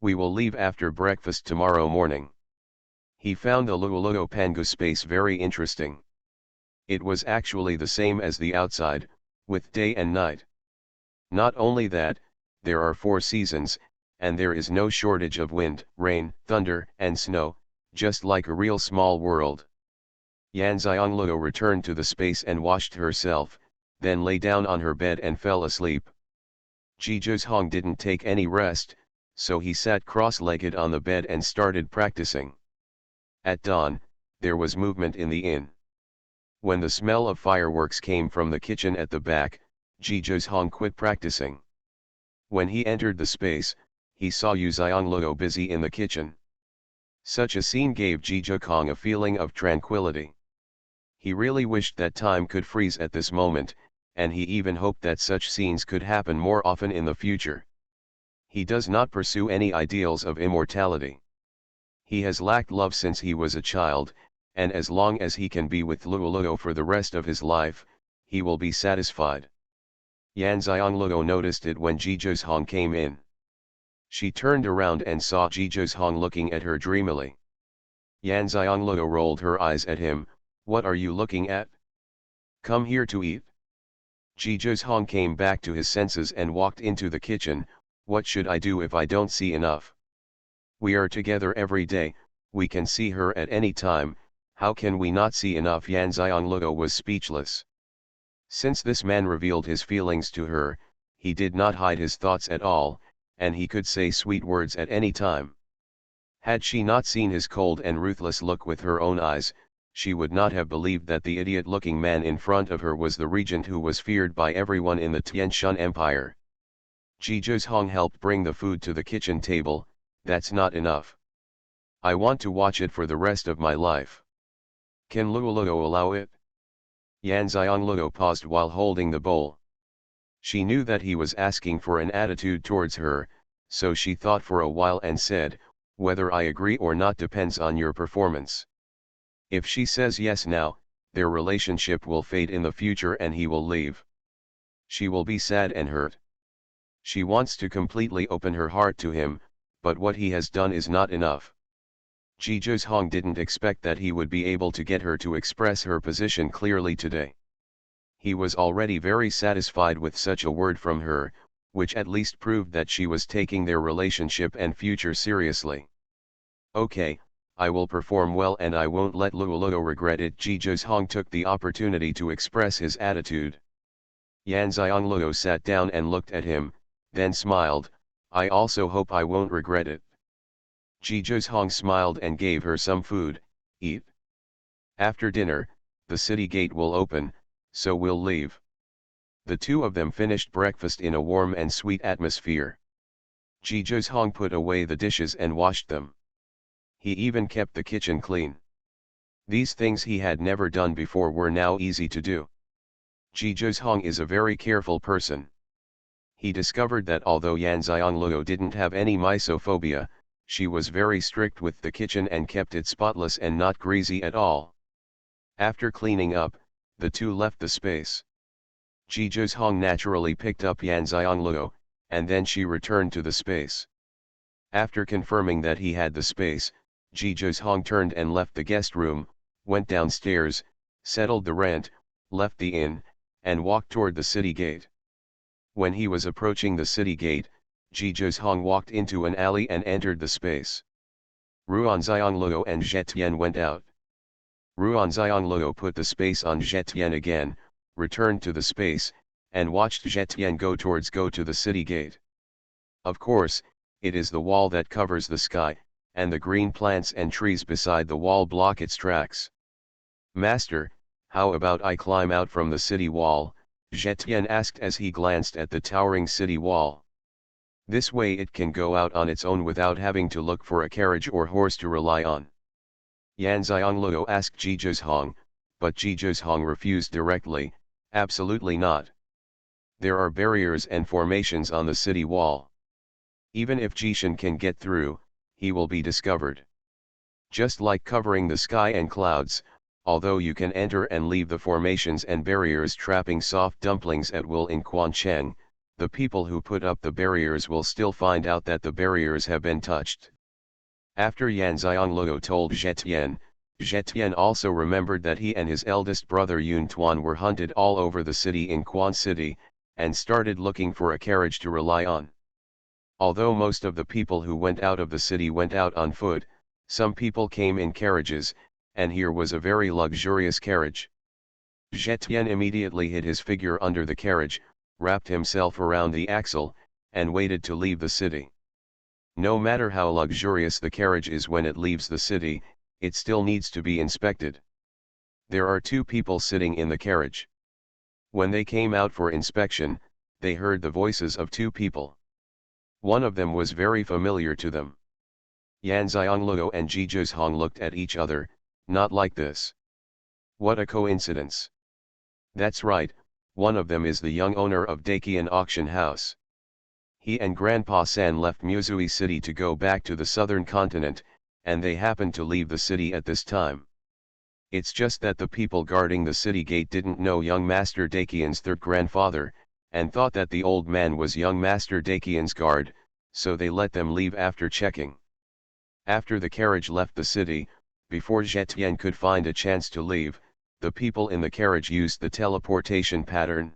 We will leave after breakfast tomorrow morning." He found the Luoluo Pangu space very interesting. It was actually the same as the outside, with day and night. Not only that, there are 4 seasons, and there is no shortage of wind, rain, thunder, and snow, just like a real small world. Yan Xianglou returned to the space and washed herself, then lay down on her bed and fell asleep. Ji Zhong didn't take any rest, so he sat cross-legged on the bed and started practicing. At dawn, there was movement in the inn. When the smell of fireworks came from the kitchen at the back, Ji Zhong quit practicing. When he entered the space, he saw Yu Xianglou busy in the kitchen. Such a scene gave Ji Zhong a feeling of tranquility. He really wished that time could freeze at this moment, and he even hoped that such scenes could happen more often in the future. He does not pursue any ideals of immortality. He has lacked love since he was a child, and as long as he can be with Luoluo for the rest of his life, he will be satisfied. Yan Xianglou noticed it when Ji Zhong came in. She turned around and saw Ji Zhong looking at her dreamily. Yan Xianglou rolled her eyes at him. "What are you looking at? Come here to eat." Ji Zhong came back to his senses and walked into the kitchen. "What should I do if I don't see enough? We are together every day, we can see her at any time, how can we not see enough?" Yan Xianglou was speechless. Since this man revealed his feelings to her, he did not hide his thoughts at all, and he could say sweet words at any time. Had she not seen his cold and ruthless look with her own eyes, she would not have believed that the idiot-looking man in front of her was the regent who was feared by everyone in the Tianshan Empire. Ji Zhong helped bring the food to the kitchen table. "That's not enough. I want to watch it for the rest of my life." Can Luoluo allow it? Yan Xianluo paused while holding the bowl. She knew that he was asking for an attitude towards her, so she thought for a while and said, whether I agree or not depends on your performance. If she says yes now, their relationship will fade in the future and he will leave. She will be sad and hurt. She wants to completely open her heart to him, but what he has done is not enough. Xuanhuan didn't expect that he would be able to get her to express her position clearly today. He was already very satisfied with such a word from her, which at least proved that she was taking their relationship and future seriously. Okay, I will perform well and I won't let Luoluo regret it. Xuanhuan took the opportunity to express his attitude. Yan Xianluo sat down and looked at him, then smiled, I also hope I won't regret it. Xuanhuan smiled and gave her some food. Eat. After dinner, the city gate will open, so we'll leave. The two of them finished breakfast in a warm and sweet atmosphere. Xuanhuan put away the dishes and washed them. He even kept the kitchen clean. These things he had never done before were now easy to do. Xuanhuan is a very careful person. He discovered that although Yan Xianluo didn't have any misophobia, she was very strict with the kitchen and kept it spotless and not greasy at all. After cleaning up, the two left the space. Xuanhuan naturally picked up Yan Xianluo, and then she returned to the space. After confirming that he had the space, Xuanhuan turned and left the guest room, went downstairs, settled the rent, left the inn, and walked toward the city gate. When he was approaching the city gate, Xuanhuan walked into an alley and entered the space. Ruan Xianluo and Zetian went out. Ruan Xianluo put the space on Zetian again, returned to the space, and watched Zetian go to the city gate. Of course, it is the wall that covers the sky, and the green plants and trees beside the wall block its tracks. Master, how about I climb out from the city wall? Zetian asked as he glanced at the towering city wall. This way it can go out on its own without having to look for a carriage or horse to rely on. Yan Xianluo asked Xuanhuan, but Xuanhuan refused directly, absolutely not. There are barriers and formations on the city wall. Even if Jishan can get through, he will be discovered. Just like covering the sky and clouds, although you can enter and leave the formations and barriers trapping soft dumplings at will in Quancheng, the people who put up the barriers will still find out that the barriers have been touched. After Yan Xianluo told Zetian, Zetian also remembered that he and his eldest brother Yun Tuan were hunted all over the city in Quan City, and started looking for a carriage to rely on. Although most of the people who went out of the city went out on foot, some people came in carriages, and here was a very luxurious carriage. Zetian immediately hid his figure under the carriage, wrapped himself around the axle, and waited to leave the city. No matter how luxurious the carriage is when it leaves the city, it still needs to be inspected. There are two people sitting in the carriage. When they came out for inspection, they heard the voices of two people. One of them was very familiar to them. Yan Xianluo and Xuanhuan looked at each other, not like this. What a coincidence. That's right, one of them is the young owner of Daqian Auction House. He and Grandpa San left Muzui City to go back to the southern continent, and they happened to leave the city at this time. It's just that the people guarding the city gate didn't know young Master Daqian's third grandfather, and thought that the old man was young Master Daqian's guard, so they let them leave after checking. After the carriage left the city, before Zetian could find a chance to leave, the people in the carriage used the teleportation pattern.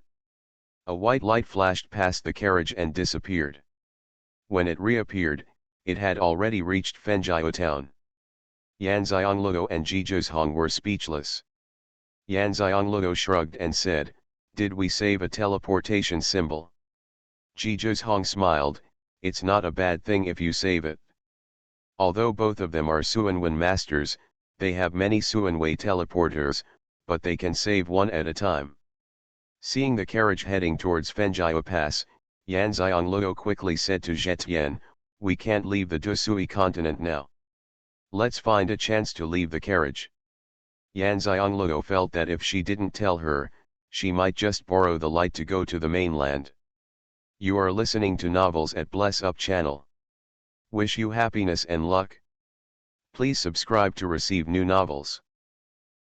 A white light flashed past the carriage and disappeared. When it reappeared, it had already reached Fenjiao town. Yan Xianluo and Xuanhuan were speechless. Yan Xianluo shrugged and said, "Did we save a teleportation symbol?" Xuanhuan smiled, "It's not a bad thing if you save it." Although both of them are Xuanhuan masters, they have many Xuanwei teleporters, but they can save one at a time. Seeing the carriage heading towards Fenjiao Pass, Yan Xianluo quickly said to Zetian, "We can't leave the Dusui continent now. Let's find a chance to leave the carriage." Yan Xiangloo felt that if she didn't tell her, she might just borrow the light to go to the mainland. You are listening to Novels at Bless Up channel. Wish you happiness and luck. Please subscribe to receive new novels.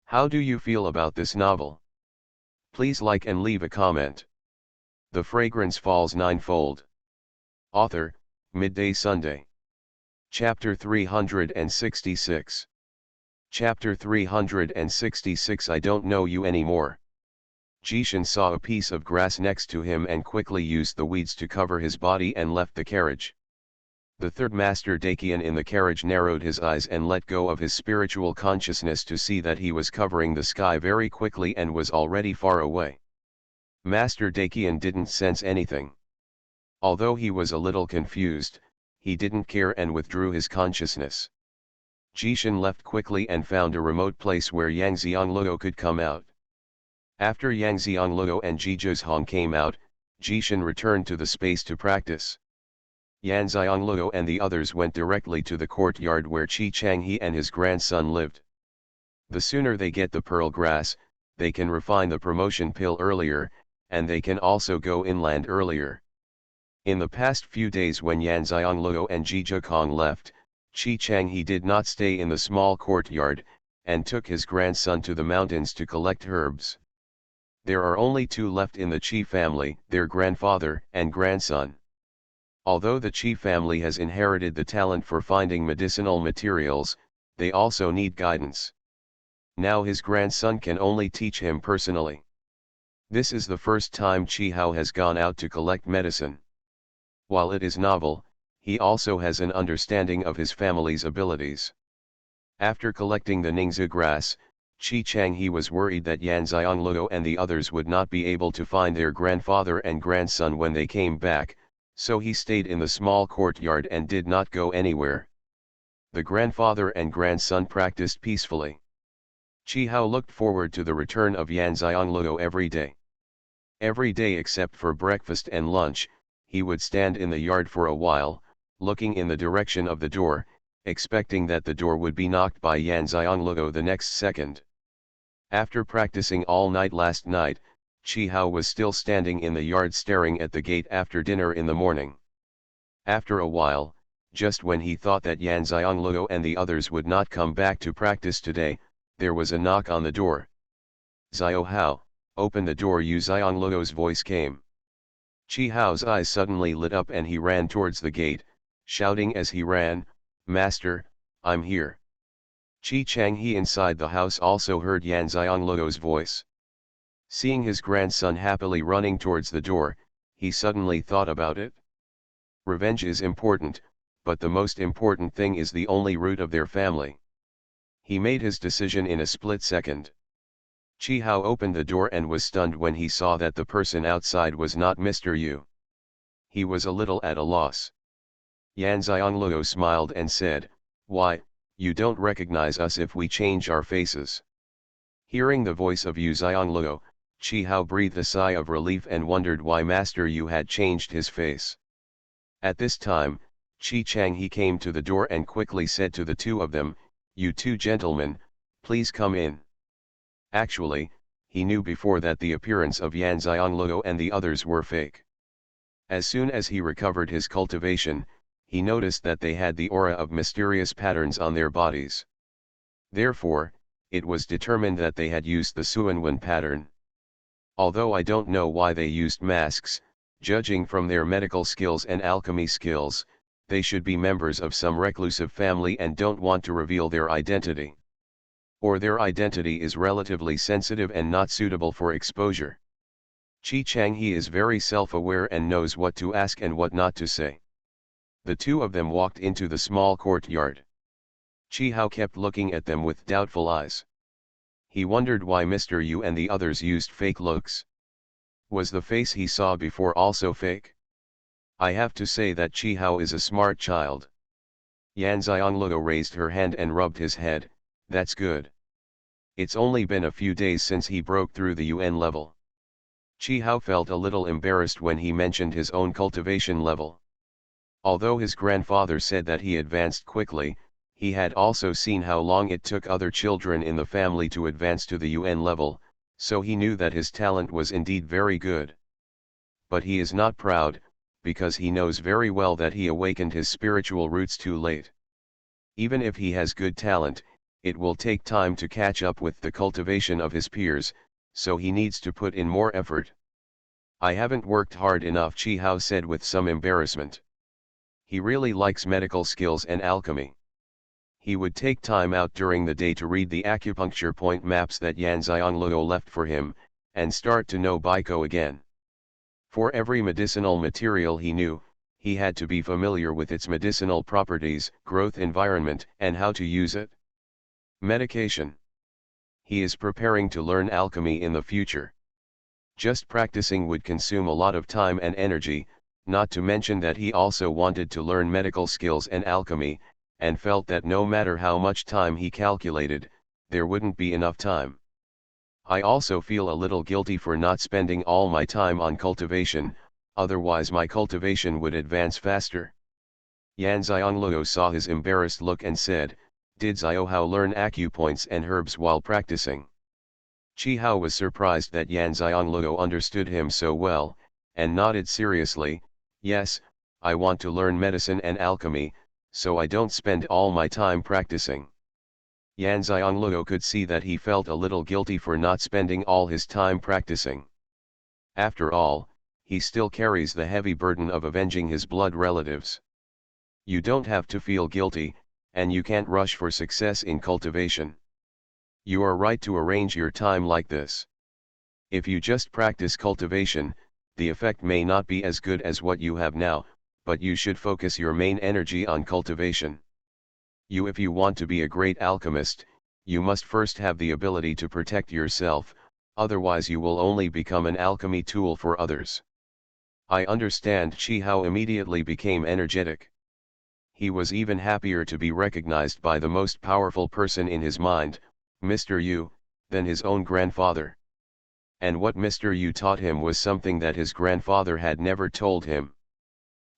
How do you feel about this novel? Please like and leave a comment. The Fragrance Falls Ninefold. Author, Midday Sunday. Chapter 366. Chapter 366 I don't know you anymore. Jishan saw a piece of grass next to him and quickly used the weeds to cover his body and left the carriage. The third Master Dakian in the carriage narrowed his eyes and let go of his spiritual consciousness to see that he was covering the sky very quickly and was already far away. Master Dakian didn't sense anything. Although he was a little confused, he didn't care and withdrew his consciousness. Jishan left quickly and found a remote place where Yang Xiangloo could come out. After Yang Xiangloo and Jizhong came out, Jishan returned to the space to practice. Yan Xiangloo and the others went directly to the courtyard where Qi Changhe and his grandson lived. The sooner they get the pearl grass, they can refine the promotion pill earlier, and they can also go inland earlier. In the past few days when Yan Xiangloo and Jizhong left, Qi Changhe did not stay in the small courtyard, and took his grandson to the mountains to collect herbs. There are only two left in the Qi family, their grandfather and grandson. Although the Qi family has inherited the talent for finding medicinal materials, they also need guidance. Now his grandson can only teach him personally. This is the first time Qi Hao has gone out to collect medicine. While it is novel, he also has an understanding of his family's abilities. After collecting the Ningzi grass, Qi Changhe was worried that Yan Xiangloo and the others would not be able to find their grandfather and grandson when they came back, so he stayed in the small courtyard and did not go anywhere. The grandfather and grandson practiced peacefully. Qi Hao looked forward to the return of Yan Xiangloo every day. Every day except for breakfast and lunch, he would stand in the yard for a while, looking in the direction of the door, expecting that the door would be knocked by Yan Xiangloo the next second. After practicing all night last night, Qi Hao was still standing in the yard staring at the gate after dinner in the morning. After a while, just when he thought that Yan Xiangloo and the others would not come back to practice today, there was a knock on the door. "Xiao Hao, open the door," Yu Xiangloo's voice came. Qi Hao's eyes suddenly lit up and he ran towards the gate, shouting as he ran, "Master, I'm here." Qi Changhe inside the house also heard Yan Xiangloo's voice. Seeing his grandson happily running towards the door, he suddenly thought about it. Revenge is important, but the most important thing is the only root of their family. He made his decision in a split second. Qi Hao opened the door and was stunned when he saw that the person outside was not Mr. Yu. He was a little at a loss. Yan Xiangloo smiled and said, "Why, you don't recognize us if we change our faces?" Hearing the voice of Yu Xiangloo, Qi Hao breathed a sigh of relief and wondered why Master Yu had changed his face. At this time, Qi Changhe came to the door and quickly said to the two of them, "You two gentlemen, please come in." Actually, he knew before that the appearance of Yan Xiangloo and the others were fake. As soon as he recovered his cultivation, he noticed that they had the aura of mysterious patterns on their bodies. Therefore, it was determined that they had used the Xuanhuan pattern. Although I don't know why they used masks, judging from their medical skills and alchemy skills, they should be members of some reclusive family and don't want to reveal their identity. Or their identity is relatively sensitive and not suitable for exposure. Qi Changhe is very self-aware and knows what to ask and what not to say. The two of them walked into the small courtyard. Qi Hao kept looking at them with doubtful eyes. He wondered why Mr. Yu and the others used fake looks. Was the face he saw before also fake? I have to say that Qi Hao is a smart child. Yan Xiangloo raised her hand and rubbed his head. "That's good. It's only been a few days since he broke through the UN level." Qi Hao felt a little embarrassed when he mentioned his own cultivation level. Although his grandfather said that he advanced quickly, He had also seen how long it took other children in the family to advance to the UN level, so he knew that his talent was indeed very good. But he is not proud, because he knows very well that he awakened his spiritual roots too late. Even if he has good talent, it will take time to catch up with the cultivation of his peers, so he needs to put in more effort. I haven't worked hard enough, Chi Hao said with some embarrassment. He really likes medical skills and alchemy. He would take time out during the day to read the acupuncture point maps that Yan Xianglio left for him, and start to know Baiko again. For every medicinal material he knew, he had to be familiar with its medicinal properties, growth environment, and how to use it. Medication. He is preparing to learn alchemy in the future. Just practicing would consume a lot of time and energy, not to mention that he also wanted to learn medical skills and alchemy, and felt that no matter how much time he calculated, there wouldn't be enough time. I also feel a little guilty for not spending all my time on cultivation, otherwise my cultivation would advance faster. Yan Xianglio saw his embarrassed look and said, "Did Xiaohao learn acupoints and herbs while practicing?" Chi Hao was surprised that Yan Xianglio understood him so well, and nodded seriously, "Yes, I want to learn medicine and alchemy, so I don't spend all my time practicing." Yan Xianglio could see that he felt a little guilty for not spending all his time practicing. After all, he still carries the heavy burden of avenging his blood relatives. You don't have to feel guilty, and you can't rush for success in cultivation. You are right to arrange your time like this. If you just practice cultivation, the effect may not be as good as what you have now, but you should focus your main energy on cultivation. If you want to be a great alchemist, you must first have the ability to protect yourself, otherwise you will only become an alchemy tool for others. I understand. Chi Hao immediately became energetic. He was even happier to be recognized by the most powerful person in his mind, Mr. Yu, than his own grandfather. And what Mr. Yu taught him was something that his grandfather had never told him.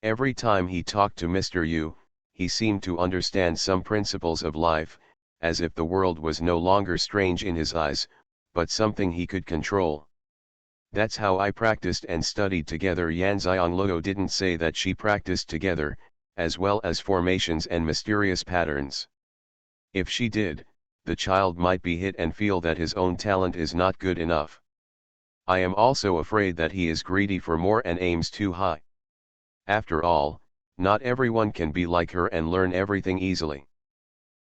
Every time he talked to Mr. Yu, he seemed to understand some principles of life, as if the world was no longer strange in his eyes, but something he could control. That's how I practiced and studied together. Yan Xianglio didn't say that she practiced together, as well as formations and mysterious patterns. If she did, the child might be hit and feel that his own talent is not good enough. I am also afraid that he is greedy for more and aims too high. After all, not everyone can be like her and learn everything easily.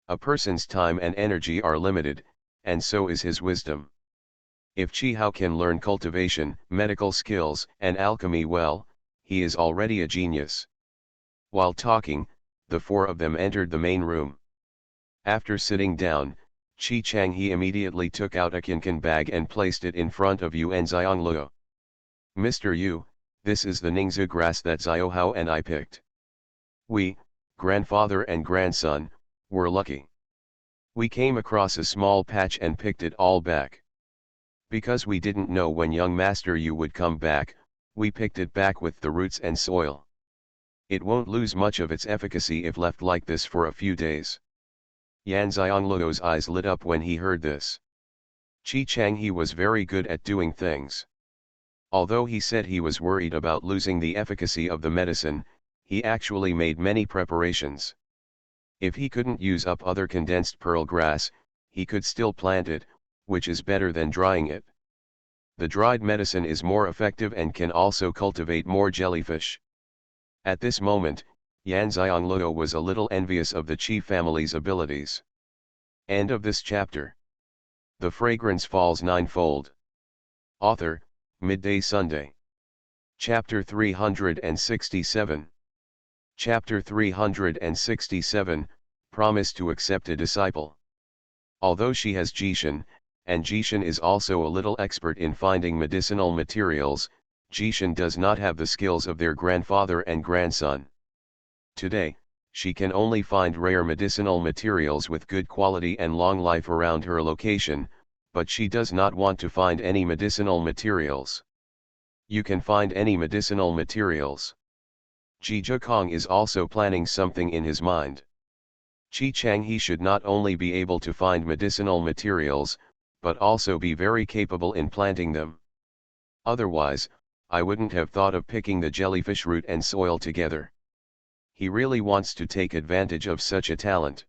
A person's time and energy are limited, and so is his wisdom. If Chi Hao can learn cultivation, medical skills, and alchemy well, he is already a genius. While talking, the four of them entered the main room. After sitting down, Chi Changhe immediately took out a kinkan bag and placed it in front of Yu and Xianglio. "Mr. Yu, this is the Ningzu grass that Xiaohao and I picked. We, grandfather and grandson, were lucky. We came across a small patch and picked it all back. Because we didn't know when young Master Yu would come back, we picked it back with the roots and soil. It won't lose much of its efficacy if left like this for a few days." Yan Xianglio's eyes lit up when he heard this. Chi Changhe was very good at doing things. Although he said he was worried about losing the efficacy of the medicine, he actually made many preparations. If he couldn't use up other condensed pearl grass, he could still plant it, which is better than drying it. The dried medicine is more effective and can also cultivate more jellyfish. At this moment, Yan Xianglio was a little envious of the Qi family's abilities. End of this chapter. The Fragrance Falls Ninefold. Author, Midday Sunday. Chapter 367. Chapter 367, Promise to Accept a Disciple. Although she has Jishan, and Jishan is also a little expert in finding medicinal materials, Jishan does not have the skills of their grandfather and grandson. Today, she can only find rare medicinal materials with good quality and long life around her location, but she does not want to find any medicinal materials. You can find any medicinal materials. Ji Kong is also planning something in his mind. Xianxia should not only be able to find medicinal materials, but also be very capable in planting them. Otherwise, I wouldn't have thought of picking the jellyfish root and soil together. He really wants to take advantage of such a talent.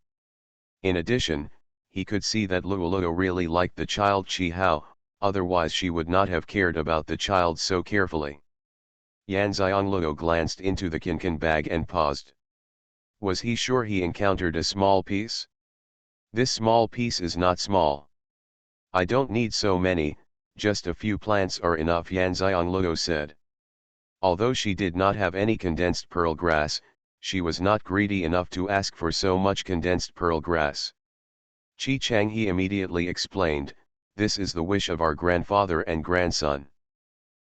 In addition, he could see that Luoluo really liked the child Qihao, otherwise she would not have cared about the child so carefully. Yan Xiongluo glanced into the kinkan bag and paused. Was he sure he encountered a small piece? This small piece is not small. I don't need so many, just a few plants are enough, Yan Xiongluo said. Although she did not have any condensed pearl grass, she was not greedy enough to ask for so much condensed pearl grass. Xianxia immediately explained, "This is the wish of our grandfather and grandson.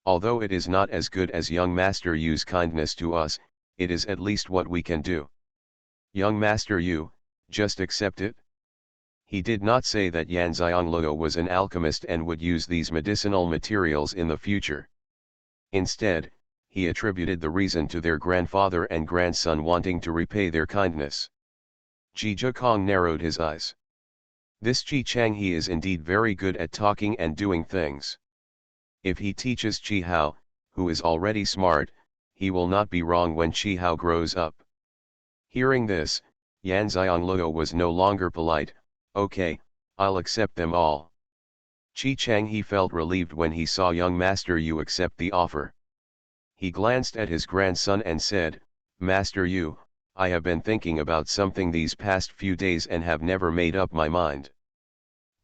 Although it is not as good as young Master Yu's kindness to us, it is at least what we can do. Young Master Yu, just accept it." He did not say that Yan Xiongluo was an alchemist and would use these medicinal materials in the future. Instead, he attributed the reason to their grandfather and grandson wanting to repay their kindness. Ji Kong narrowed his eyes. This Xianxia is indeed very good at talking and doing things. If he teaches Qihao, who is already smart, he will not be wrong when Qihao grows up. Hearing this, Yan Xiongluo was no longer polite. "Okay, I'll accept them all." Xianxia felt relieved when he saw young Master Yu accept the offer. He glanced at his grandson and said, "Master Yu, I have been thinking about something these past few days and have never made up my mind.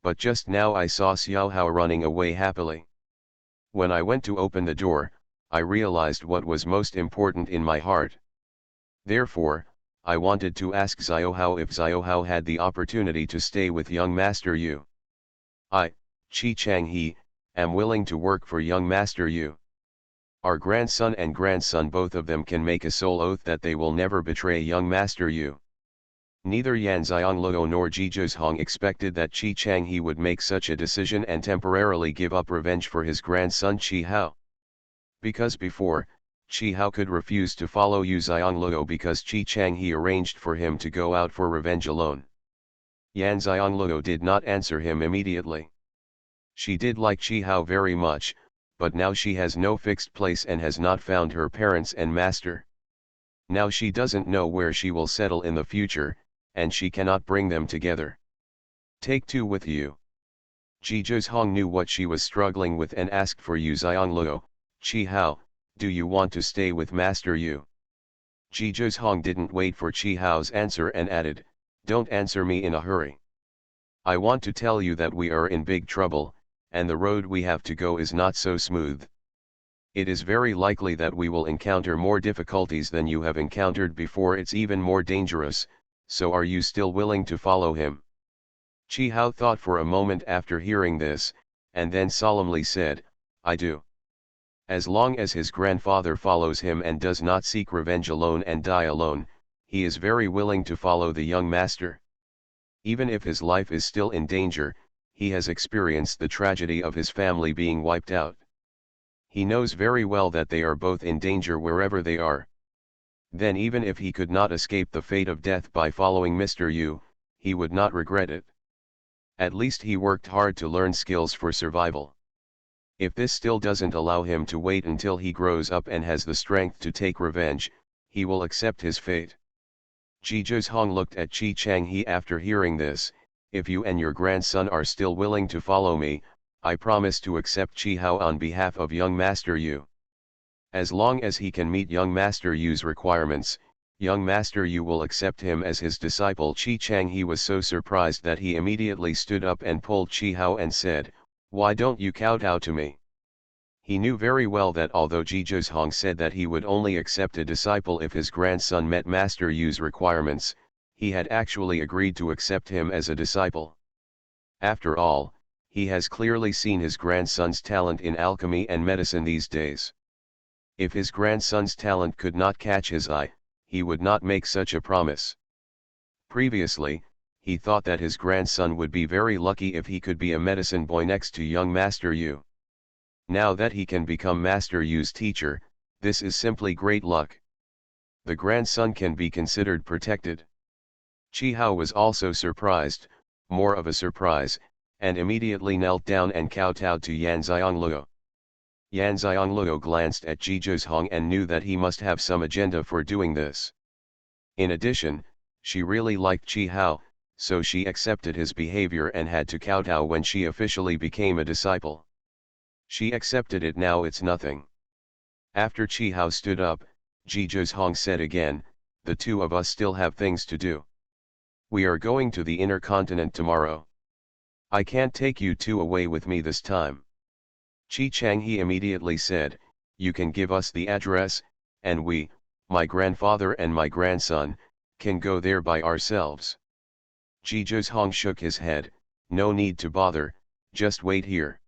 But just now I saw Xiaohao running away happily. When I went to open the door, I realized what was most important in my heart. Therefore, I wanted to ask Xiaohao if Xiaohao had the opportunity to stay with young Master Yu. I, Xianxia, am willing to work for young Master Yu. Our grandson and grandson, both of them, can make a soul oath that they will never betray young Master Yu." Neither Yan Xiongluo nor Ji Zhong expected that Xianxia would make such a decision and temporarily give up revenge for his grandson Qihao. Because before, Qihao could refuse to follow Yu Xiongluo because Xianxia arranged for him to go out for revenge alone. Yan Xiongluo did not answer him immediately. She did like Qihao very much, but now she has no fixed place and has not found her parents and master. Now she doesn't know where she will settle in the future, and she cannot bring them together. "Take two with you." Ji Zhong knew what she was struggling with and asked for Yu Xiongluo. "Qihao, do you want to stay with Master Yu?" Ji Zhong didn't wait for Qihao's answer and added, "Don't answer me in a hurry. I want to tell you that we are in big trouble, and the road we have to go is not so smooth. It is very likely that we will encounter more difficulties than you have encountered before. It's even more dangerous, so are you still willing to follow him?" Qihao thought for a moment after hearing this, and then solemnly said, "I do. As long as his grandfather follows him and does not seek revenge alone and die alone, he is very willing to follow the young master. Even if his life is still in danger, he has experienced the tragedy of his family being wiped out. He knows very well that they are both in danger wherever they are. Then even if he could not escape the fate of death by following Mr. Yu, he would not regret it. At least he worked hard to learn skills for survival. If this still doesn't allow him to wait until he grows up and has the strength to take revenge, he will accept his fate." Ji Zhong looked at Xianxia after hearing this. "If you and your grandson are still willing to follow me, I promise to accept Qihao on behalf of young Master Yu. As long as he can meet young Master Yu's requirements, young Master Yu will accept him as his disciple." Xianxia was so surprised that he immediately stood up and pulled Qihao and said, "Why don't you kowtow to me?" He knew very well that although Ji Zhong said that he would only accept a disciple if his grandson met Master Yu's requirements, he had actually agreed to accept him as a disciple. After all, he has clearly seen his grandson's talent in alchemy and medicine these days. If his grandson's talent could not catch his eye, he would not make such a promise. Previously, he thought that his grandson would be very lucky if he could be a medicine boy next to young Master Yu. Now that he can become Master Yu's teacher, this is simply great luck. The grandson can be considered protected. Chi Hao was also surprised, more of a surprise, and immediately knelt down and kowtowed to Yan Xiangluo. Yan Xiangluo glanced at Zhizhou Hong and knew that he must have some agenda for doing this. In addition, she really liked Chi Hao, so she accepted his behavior and had to kowtow when she officially became a disciple. She accepted it, now it's nothing. After Chi Hao stood up, Zhizhou Hong said again, "The two of us still have things to do. We are going to the inner continent tomorrow. I can't take you two away with me this time." Qi Changhe immediately said, "You can give us the address, and we, my grandfather and my grandson, can go there by ourselves." Zhizhou Hong shook his head, "No need to bother, just wait here.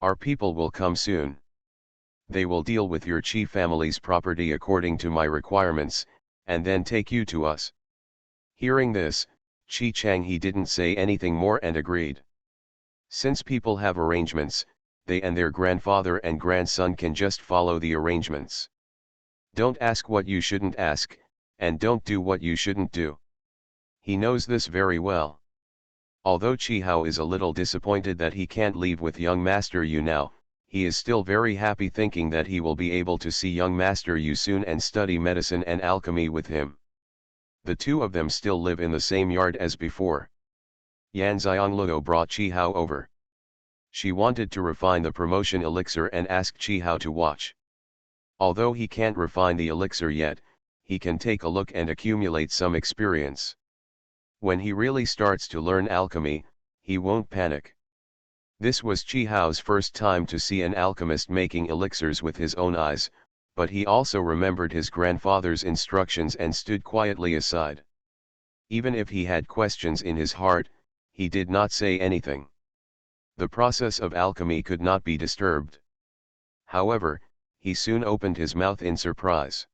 Our people will come soon. They will deal with your Qi family's property according to my requirements, and then take you to us." Hearing this, Qi Changhe didn't say anything more and agreed. Since people have arrangements, they and their grandfather and grandson can just follow the arrangements. Don't ask what you shouldn't ask, and don't do what you shouldn't do. He knows this very well. Although Chi Hao is a little disappointed that he can't leave with young Master Yu now, he is still very happy thinking that he will be able to see young Master Yu soon and study medicine and alchemy with him. The two of them still live in the same yard as before. Yan Xiangluo brought Chi Hao over. She wanted to refine the promotion elixir and asked Chi Hao to watch. Although he can't refine the elixir yet, he can take a look and accumulate some experience. When he really starts to learn alchemy, he won't panic. This was Chi Hao's first time to see an alchemist making elixirs with his own eyes, but he also remembered his grandfather's instructions and stood quietly aside. Even if he had questions in his heart, he did not say anything. The process of alchemy could not be disturbed. However, he soon opened his mouth in surprise.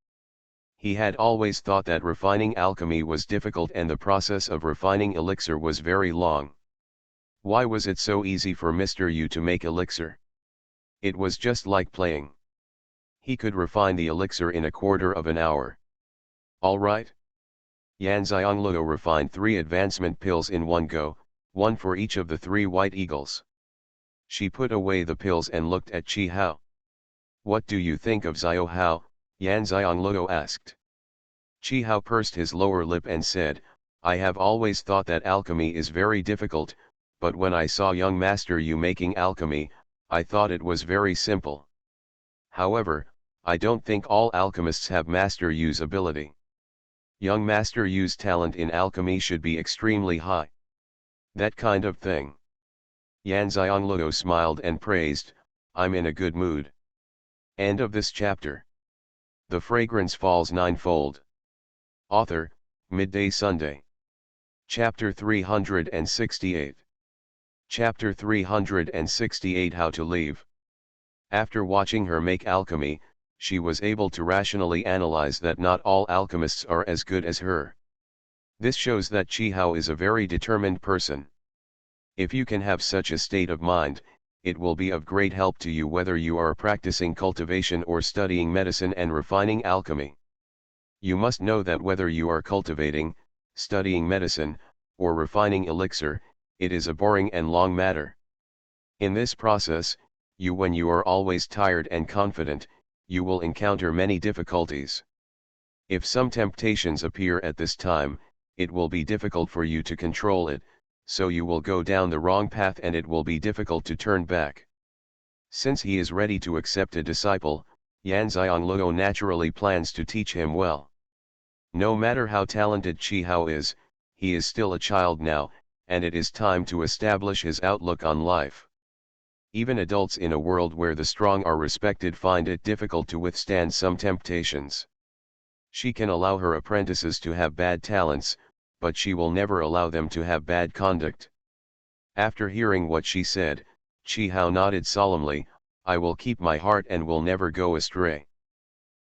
He had always thought that refining alchemy was difficult and the process of refining elixir was very long. Why was it so easy for Mr. Yu to make elixir? It was just like playing. He could refine the elixir in a quarter of an hour. All right. Yan Xiangluo refined 3 advancement pills in one go, one for each of the 3 white eagles. She put away the pills and looked at Chi Hao. "What do you think of Xiao Hao?" Yan Xiangluo asked. Chi Hao pursed his lower lip and said, "I have always thought that alchemy is very difficult, but when I saw young Master Yu making alchemy, I thought it was very simple. However, I don't think all alchemists have Master Yu's ability. Young Master Yu's talent in alchemy should be extremely high. That kind of thing." Yan Xiangluo smiled and praised, "I'm in a good mood." End of this chapter. The Fragrance Falls Ninefold. Author, Midday Sunday. Chapter 368. Chapter 368 How to Leave. After watching her make alchemy, she was able to rationally analyze that not all alchemists are as good as her. This shows that Chi Hao is a very determined person. If you can have such a state of mind, it will be of great help to you whether you are practicing cultivation or studying medicine and refining alchemy. You must know that whether you are cultivating, studying medicine, or refining elixir, it is a boring and long matter. In this process, when you are always tired and confident, you will encounter many difficulties. If some temptations appear at this time, it will be difficult for you to control it, so you will go down the wrong path and it will be difficult to turn back. Since he is ready to accept a disciple, Yan Xiangluo naturally plans to teach him well. No matter how talented Chi Hao is, he is still a child now, and it is time to establish his outlook on life. Even adults in a world where the strong are respected find it difficult to withstand some temptations. She can allow her apprentices to have bad talents, but she will never allow them to have bad conduct. After hearing what she said, Chi Hao nodded solemnly, "I will keep my heart and will never go astray."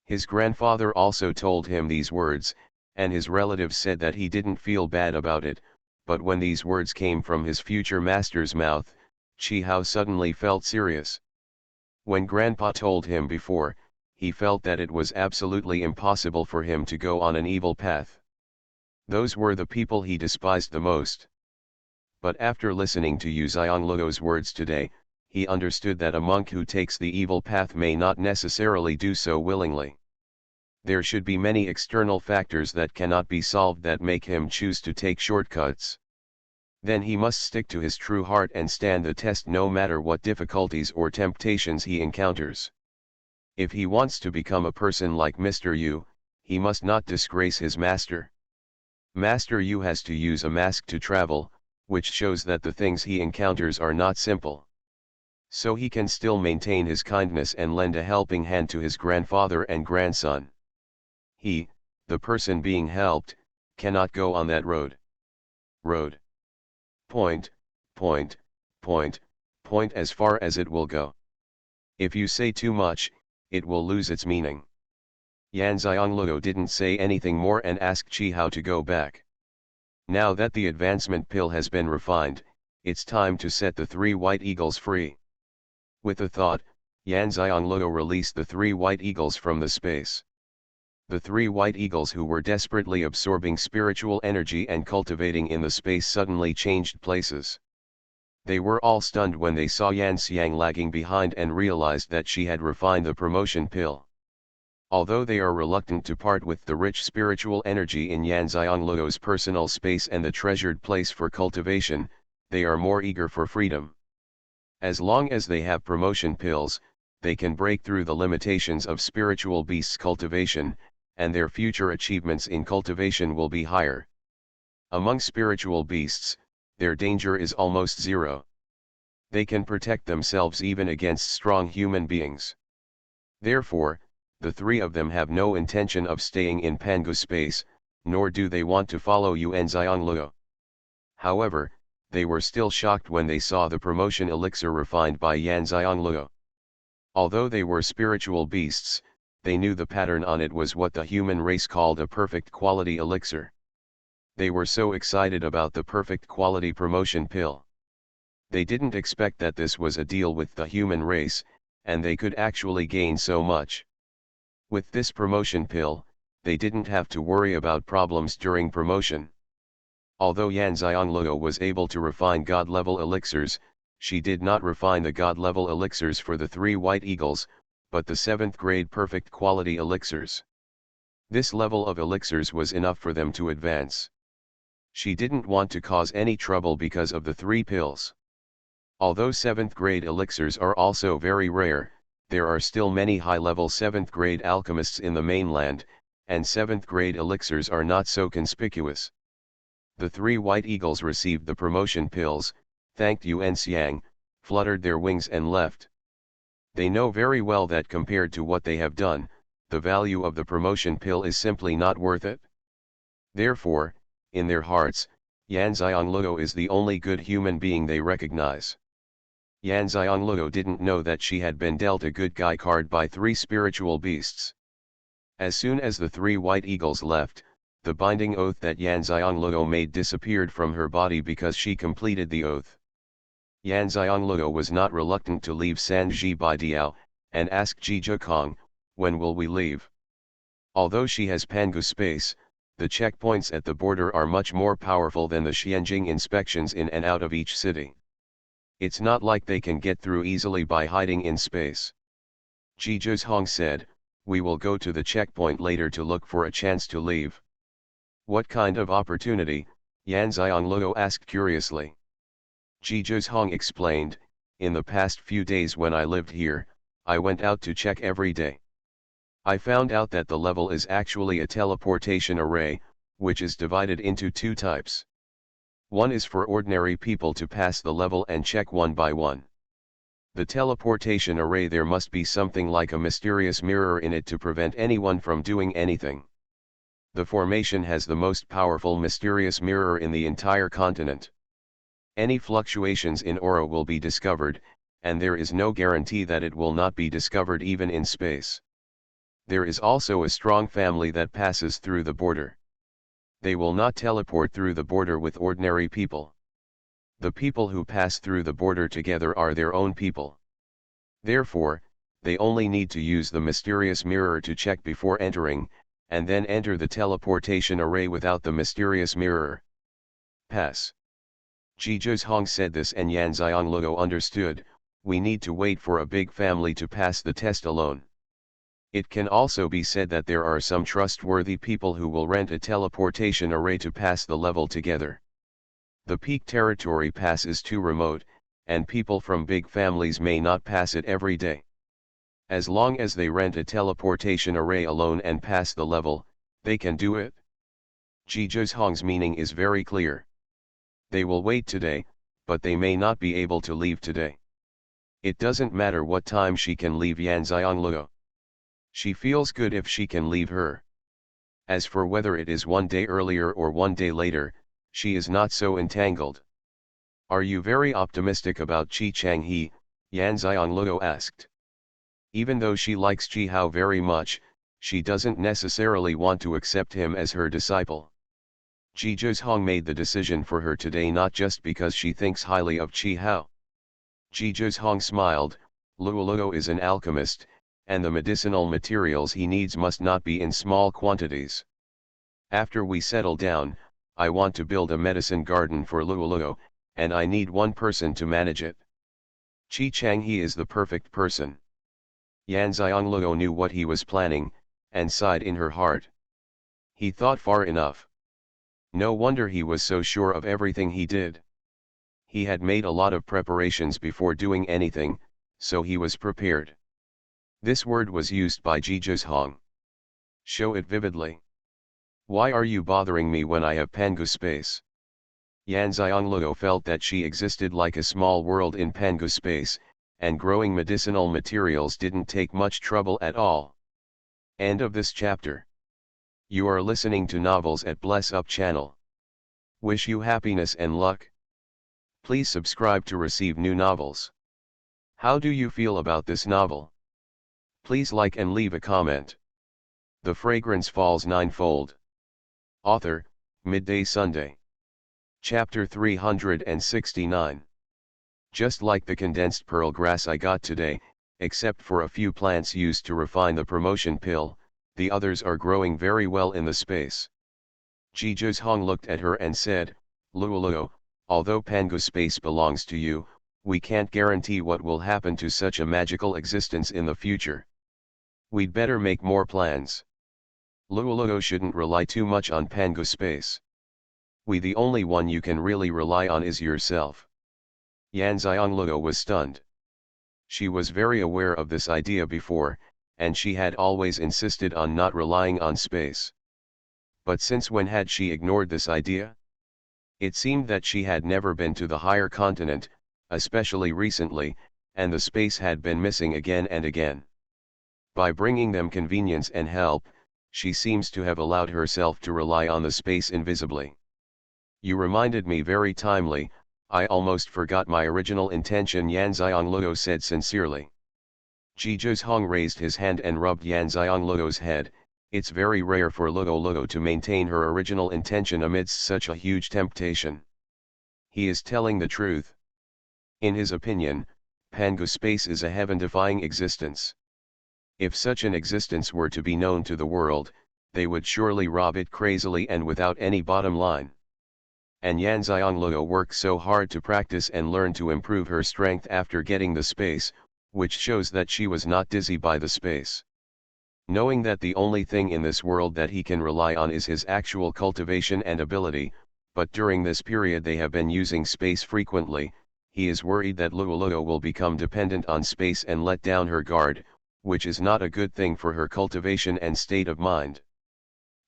His grandfather also told him these words, and his relatives said that he didn't feel bad about it, but when these words came from his future master's mouth, Chi Hao suddenly felt serious. When Grandpa told him before, he felt that it was absolutely impossible for him to go on an evil path. Those were the people he despised the most. But after listening to Yu Xiongluo's words today, he understood that a monk who takes the evil path may not necessarily do so willingly. There should be many external factors that cannot be solved that make him choose to take shortcuts. Then he must stick to his true heart and stand the test no matter what difficulties or temptations he encounters. If he wants to become a person like Mr. Yu, he must not disgrace his master. Master Yu has to use a mask to travel, which shows that the things he encounters are not simple. So he can still maintain his kindness and lend a helping hand to his grandfather and grandson. He, the person being helped, cannot go on that road. Point as far as it will go. If you say too much, it will lose its meaning. Yan Xiongluo didn't say anything more and asked Qi how to go back. Now that the advancement pill has been refined, it's time to set the 3 white eagles free. With a thought, Yan Xiongluo released the 3 white eagles from the space. The 3 white eagles who were desperately absorbing spiritual energy and cultivating in the space suddenly changed places. They were all stunned when they saw Xianxia lagging behind and realized that she had refined the promotion pill. Although they are reluctant to part with the rich spiritual energy in Yan Xiongluo's personal space and the treasured place for cultivation, they are more eager for freedom. As long as they have promotion pills, they can break through the limitations of spiritual beasts cultivation, and their future achievements in cultivation will be higher. Among spiritual beasts, their danger is almost zero. They can protect themselves even against strong human beings. Therefore, the 3 of them have no intention of staying in Pangu space, nor do they want to follow Yuan Xiongluo. However, they were still shocked when they saw the promotion elixir refined by Yan Xiongluo. Although they were spiritual beasts, they knew the pattern on it was what the human race called a perfect quality elixir. They were so excited about the perfect quality promotion pill. They didn't expect that this was a deal with the human race, and they could actually gain so much. With this promotion pill, they didn't have to worry about problems during promotion. Although Yan Xiongluo was able to refine God-level elixirs, she did not refine the God-level elixirs for the 3 white eagles, but the 7th grade perfect quality elixirs. This level of elixirs was enough for them to advance. She didn't want to cause any trouble because of the 3 pills. Although 7th grade elixirs are also very rare, there are still many high-level 7th grade alchemists in the mainland, and 7th grade elixirs are not so conspicuous. The 3 white eagles received the promotion pills, thanked Yuan Xiang, fluttered their wings and left. They know very well that compared to what they have done, the value of the promotion pill is simply not worth it. Therefore, in their hearts, Yan Xiongluo is the only good human being they recognize. Yan Xiongluo didn't know that she had been dealt a good guy card by 3 spiritual beasts. As soon as the 3 white eagles left, the binding oath that Yan Xiongluo made disappeared from her body because she completed the oath. Yan Xiongluo was not reluctant to leave Sanji Baidiao, and asked Ji Zhikong, "When will we leave?" Although she has Pangu space, the checkpoints at the border are much more powerful than the Xianjing inspections in and out of each city. It's not like they can get through easily by hiding in space. Ji Zhikong said, "We will go to the checkpoint later to look for a chance to leave." "What kind of opportunity?" Yan Xiongluo asked curiously. Ji Zhikong explained, "In the past few days when I lived here, I went out to check every day. I found out that the level is actually a teleportation array, which is divided into 2 types. One is for ordinary people to pass the level and check one by one. The teleportation array, there must be something like a mysterious mirror in it to prevent anyone from doing anything. The formation has the most powerful mysterious mirror in the entire continent. Any fluctuations in aura will be discovered, and there is no guarantee that it will not be discovered even in space. There is also a strong family that passes through the border. They will not teleport through the border with ordinary people. The people who pass through the border together are their own people. Therefore, they only need to use the mysterious mirror to check before entering, and then enter the teleportation array without the mysterious mirror. Pass. Zhizhong said this and Yan Xiangluo understood, we need to wait for a big family to pass the test alone. It can also be said that there are some trustworthy people who will rent a teleportation array to pass the level together. The peak territory pass is too remote, and people from big families may not pass it every day. As long as they rent a teleportation array alone and pass the level, they can do it. Zhizhong's meaning is very clear. They will wait today, but they may not be able to leave today. It doesn't matter what time she can leave Yan Xiangluo. She feels good if she can leave her. As for whether it is one day earlier or one day later, she is not so entangled. Are you very optimistic about Qi Changhe? Yan Xiangluo asked. Even though she likes Qi Hao very much, she doesn't necessarily want to accept him as her disciple. Zhizhong made the decision for her today not just because she thinks highly of Qi Hao. Zhizhong smiled, Luoluo is an alchemist, and the medicinal materials he needs must not be in small quantities. After we settle down, I want to build a medicine garden for Luoluo, and I need one person to manage it. Qi Changhe is the perfect person. Yan Xiangluo knew what he was planning, and sighed in her heart. He thought far enough. No wonder he was so sure of everything he did. He had made a lot of preparations before doing anything, so he was prepared. This word was used by Zhizhong. Show it vividly. Why are you bothering me when I have Pangu space? Yan Xiangluo felt that she existed like a small world in Pangu space, and growing medicinal materials didn't take much trouble at all. End of this chapter. You are listening to novels at Bless Up channel. Wish you happiness and luck. Please subscribe to receive new novels. How do you feel about this novel? Please like and leave a comment. The Fragrance Falls Ninefold. Author, Midday Sunday. Chapter 369. Just like the condensed pearl grass I got today, except for a few plants used to refine the promotion pill, the others are growing very well in the space. Zhizhong looked at her and said, Luoluo, although Pangu space belongs to you, we can't guarantee what will happen to such a magical existence in the future. We'd better make more plans. Luoluo shouldn't rely too much on Pangu space. The only one you can really rely on is yourself. Yan Xiangluo was stunned. She was very aware of this idea before, and she had always insisted on not relying on space. But since when had she ignored this idea? It seemed that she had never been to the higher continent, especially recently, and the space had been missing again and again. By bringing them convenience and help, she seems to have allowed herself to rely on the space invisibly. You reminded me very timely, I almost forgot my original intention, Yan Xiangluo said sincerely. Zhizhong raised his hand and rubbed Yan Xiangluo's head. It's very rare for Luoluo to maintain her original intention amidst such a huge temptation. He is telling the truth. In his opinion, Pangu space is a heaven-defying existence. If such an existence were to be known to the world, they would surely rob it crazily and without any bottom line. And Yan Xiangluo worked so hard to practice and learn to improve her strength after getting the space, which shows that she was not dizzy by the space. Knowing that the only thing in this world that he can rely on is his actual cultivation and ability, but during this period they have been using space frequently, he is worried that Luoluo will become dependent on space and let down her guard, which is not a good thing for her cultivation and state of mind.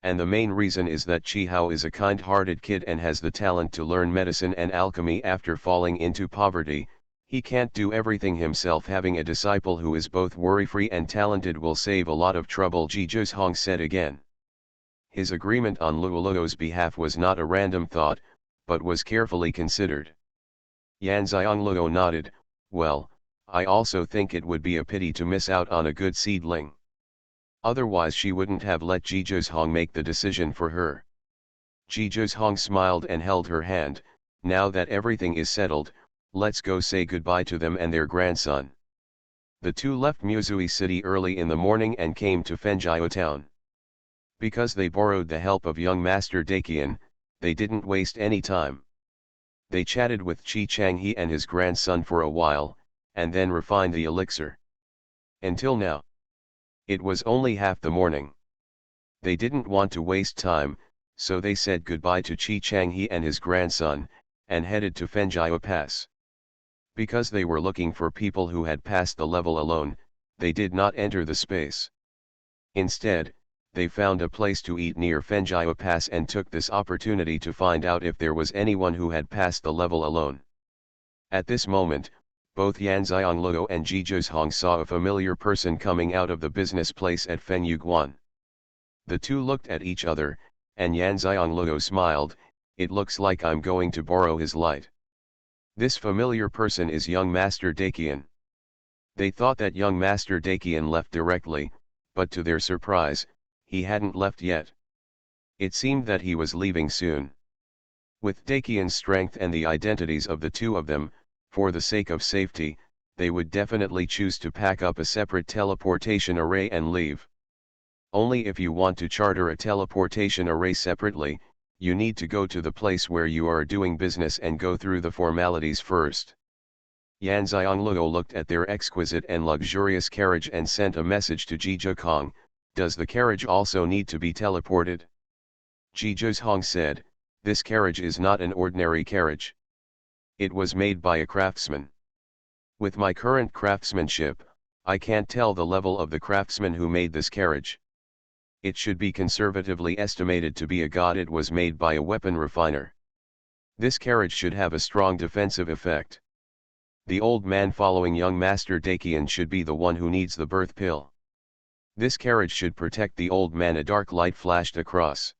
And the main reason is that Qi Hao is a kind-hearted kid and has the talent to learn medicine and alchemy after falling into poverty. He can't do everything himself. Having a disciple who is both worry-free and talented will save a lot of trouble, Zhizhong said again. His agreement on Luoluo's behalf was not a random thought, but was carefully considered. Yan Xiangluo nodded, well, I also think it would be a pity to miss out on a good seedling. Otherwise she wouldn't have let Zhizhong make the decision for her. Zhizhong smiled and held her hand. Now that everything is settled, let's go say goodbye to them and their grandson. The two left Muzui City early in the morning and came to Fenjiao town. Because they borrowed the help of young Master Dakian, they didn't waste any time. They chatted with Xianxia and his grandson for a while, and then refined the elixir. Until now, it was only half the morning. They didn't want to waste time, so they said goodbye to Xianxia and his grandson, and headed to Fengjia Pass. Because they were looking for people who had passed the level alone, they did not enter the space. Instead, they found a place to eat near Fengjia Pass and took this opportunity to find out if there was anyone who had passed the level alone. At this moment, both Yan Xiangluo and Ji Zhozhong saw a familiar person coming out of the business place at Fengyuguan. The two looked at each other, and Yan Xiangluo smiled. "It looks like I'm going to borrow his light. This familiar person is young Master Dakian." They thought that young Master Dakian left directly, but to their surprise, he hadn't left yet. It seemed that he was leaving soon. With Dakian's strength and the identities of the two of them, for the sake of safety, they would definitely choose to pack up a separate teleportation array and leave. Only if you want to charter a teleportation array separately, you need to go to the place where you are doing business and go through the formalities first. Yan Xiangluo looked at their exquisite and luxurious carriage and sent a message to Ji Zhozhong. "Does the carriage also need to be teleported?" Ji Zhozhong said, "This carriage is not an ordinary carriage. It was made by a craftsman. With my current craftsmanship, I can't tell the level of the craftsman who made this carriage. It should be conservatively estimated to be a god. It was made by a weapon refiner. This carriage should have a strong defensive effect. The old man following young Master Dakian should be the one who needs the birth pill. This carriage should protect the old man." A dark light flashed across.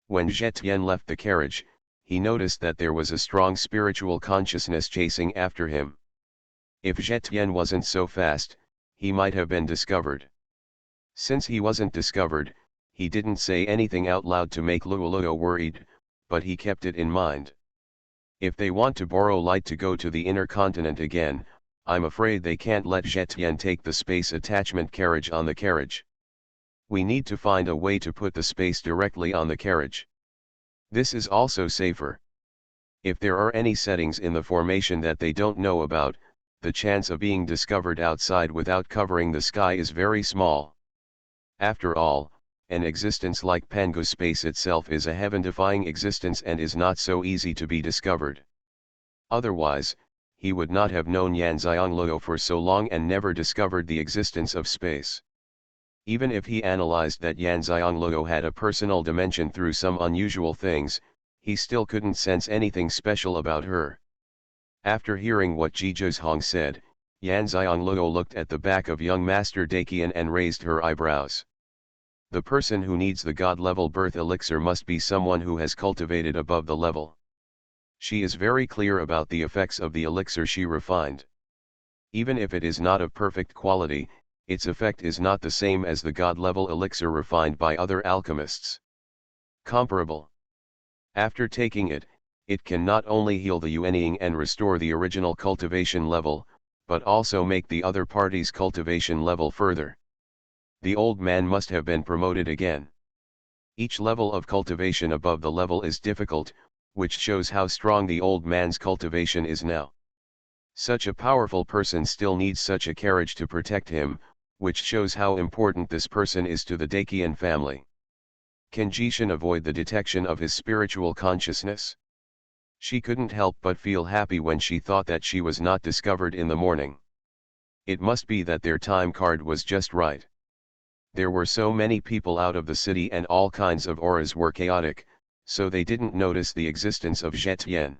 When Zetian left the carriage, he noticed that there was a strong spiritual consciousness chasing after him. If Zetian wasn't so fast, he might have been discovered. Since he wasn't discovered, he didn't say anything out loud to make Luoluo worried, but he kept it in mind. If they want to borrow light to go to the inner continent again, I'm afraid they can't let Zetian take the space attachment carriage on the carriage. We need to find a way to put the space directly on the carriage. This is also safer. If there are any settings in the formation that they don't know about, the chance of being discovered outside without covering the sky is very small. After all, an existence like Pangu space itself is a heaven-defying existence and is not so easy to be discovered. Otherwise, he would not have known Yan Xiangluo for so long and never discovered the existence of space. Even if he analyzed that Yan Xiangluo had a personal dimension through some unusual things, he still couldn't sense anything special about her. After hearing what Ji Zhozhong said, Yan Xiangluo looked at the back of young Master Dakian and raised her eyebrows. The person who needs the god-level birth elixir must be someone who has cultivated above the level. She is very clear about the effects of the elixir she refined. Even if it is not of perfect quality, its effect is not the same as the god-level elixir refined by other alchemists. Comparable. After taking it, it can not only heal the Yuanying and restore the original cultivation level, but also make the other party's cultivation level further. The old man must have been promoted again. Each level of cultivation above the level is difficult, which shows how strong the old man's cultivation is now. Such a powerful person still needs such a carriage to protect him, which shows how important this person is to the Dakian family. Can Jishan avoid the detection of his spiritual consciousness? She couldn't help but feel happy when she thought that she was not discovered in the morning. It must be that their time card was just right. There were so many people out of the city and all kinds of auras were chaotic, so they didn't notice the existence of Zetian.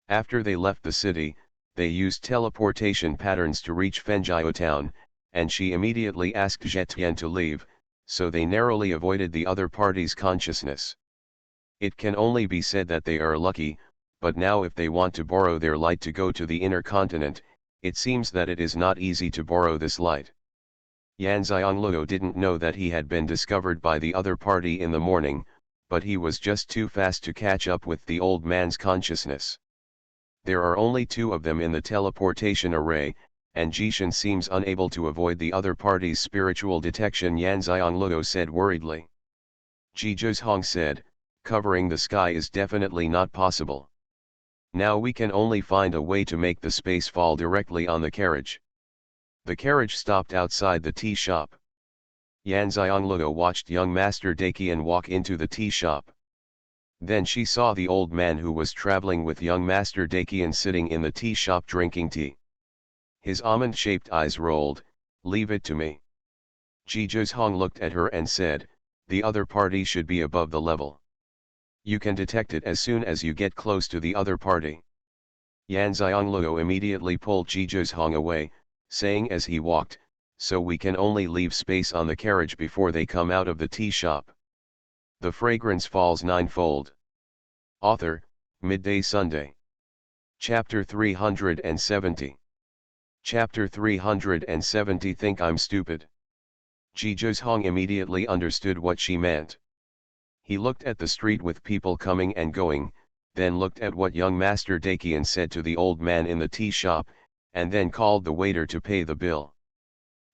After they left the city, they used teleportation patterns to reach Fengjia town, and she immediately asked Zetian to leave, so they narrowly avoided the other party's consciousness. It can only be said that they are lucky, but now if they want to borrow their light to go to the inner continent, it seems that it is not easy to borrow this light. Yan Xiangluo didn't know that he had been discovered by the other party in the morning, but he was just too fast to catch up with the old man's consciousness. There are only two of them in the teleportation array, and Jishan seems unable to avoid the other party's spiritual detection, Yan Xiangluo said worriedly. Xuanhuan said, covering the sky is definitely not possible. Now we can only find a way to make the space fall directly on the carriage. The carriage stopped outside the tea shop. Yan Xiangluo watched young Master Daqian walk into the tea shop. Then she saw the old man who was traveling with young Master Daqian sitting in the tea shop drinking tea. His almond-shaped eyes rolled. "Leave it to me." Xuanhuan looked at her and said, "The other party should be above the level. You can detect it as soon as you get close to the other party." Yan Xiangluo immediately pulled Xuanhuan away, saying as he walked, "So we can only leave space on the carriage before they come out of the tea shop." The Fragrance Falls Ninefold. Author, Midday Sunday. Chapter 370. Chapter 370. Think I'm stupid? Xuanhuan immediately understood what she meant. He looked at the street with people coming and going, then looked at what young Master Daqian said to the old man in the tea shop, and then called the waiter to pay the bill.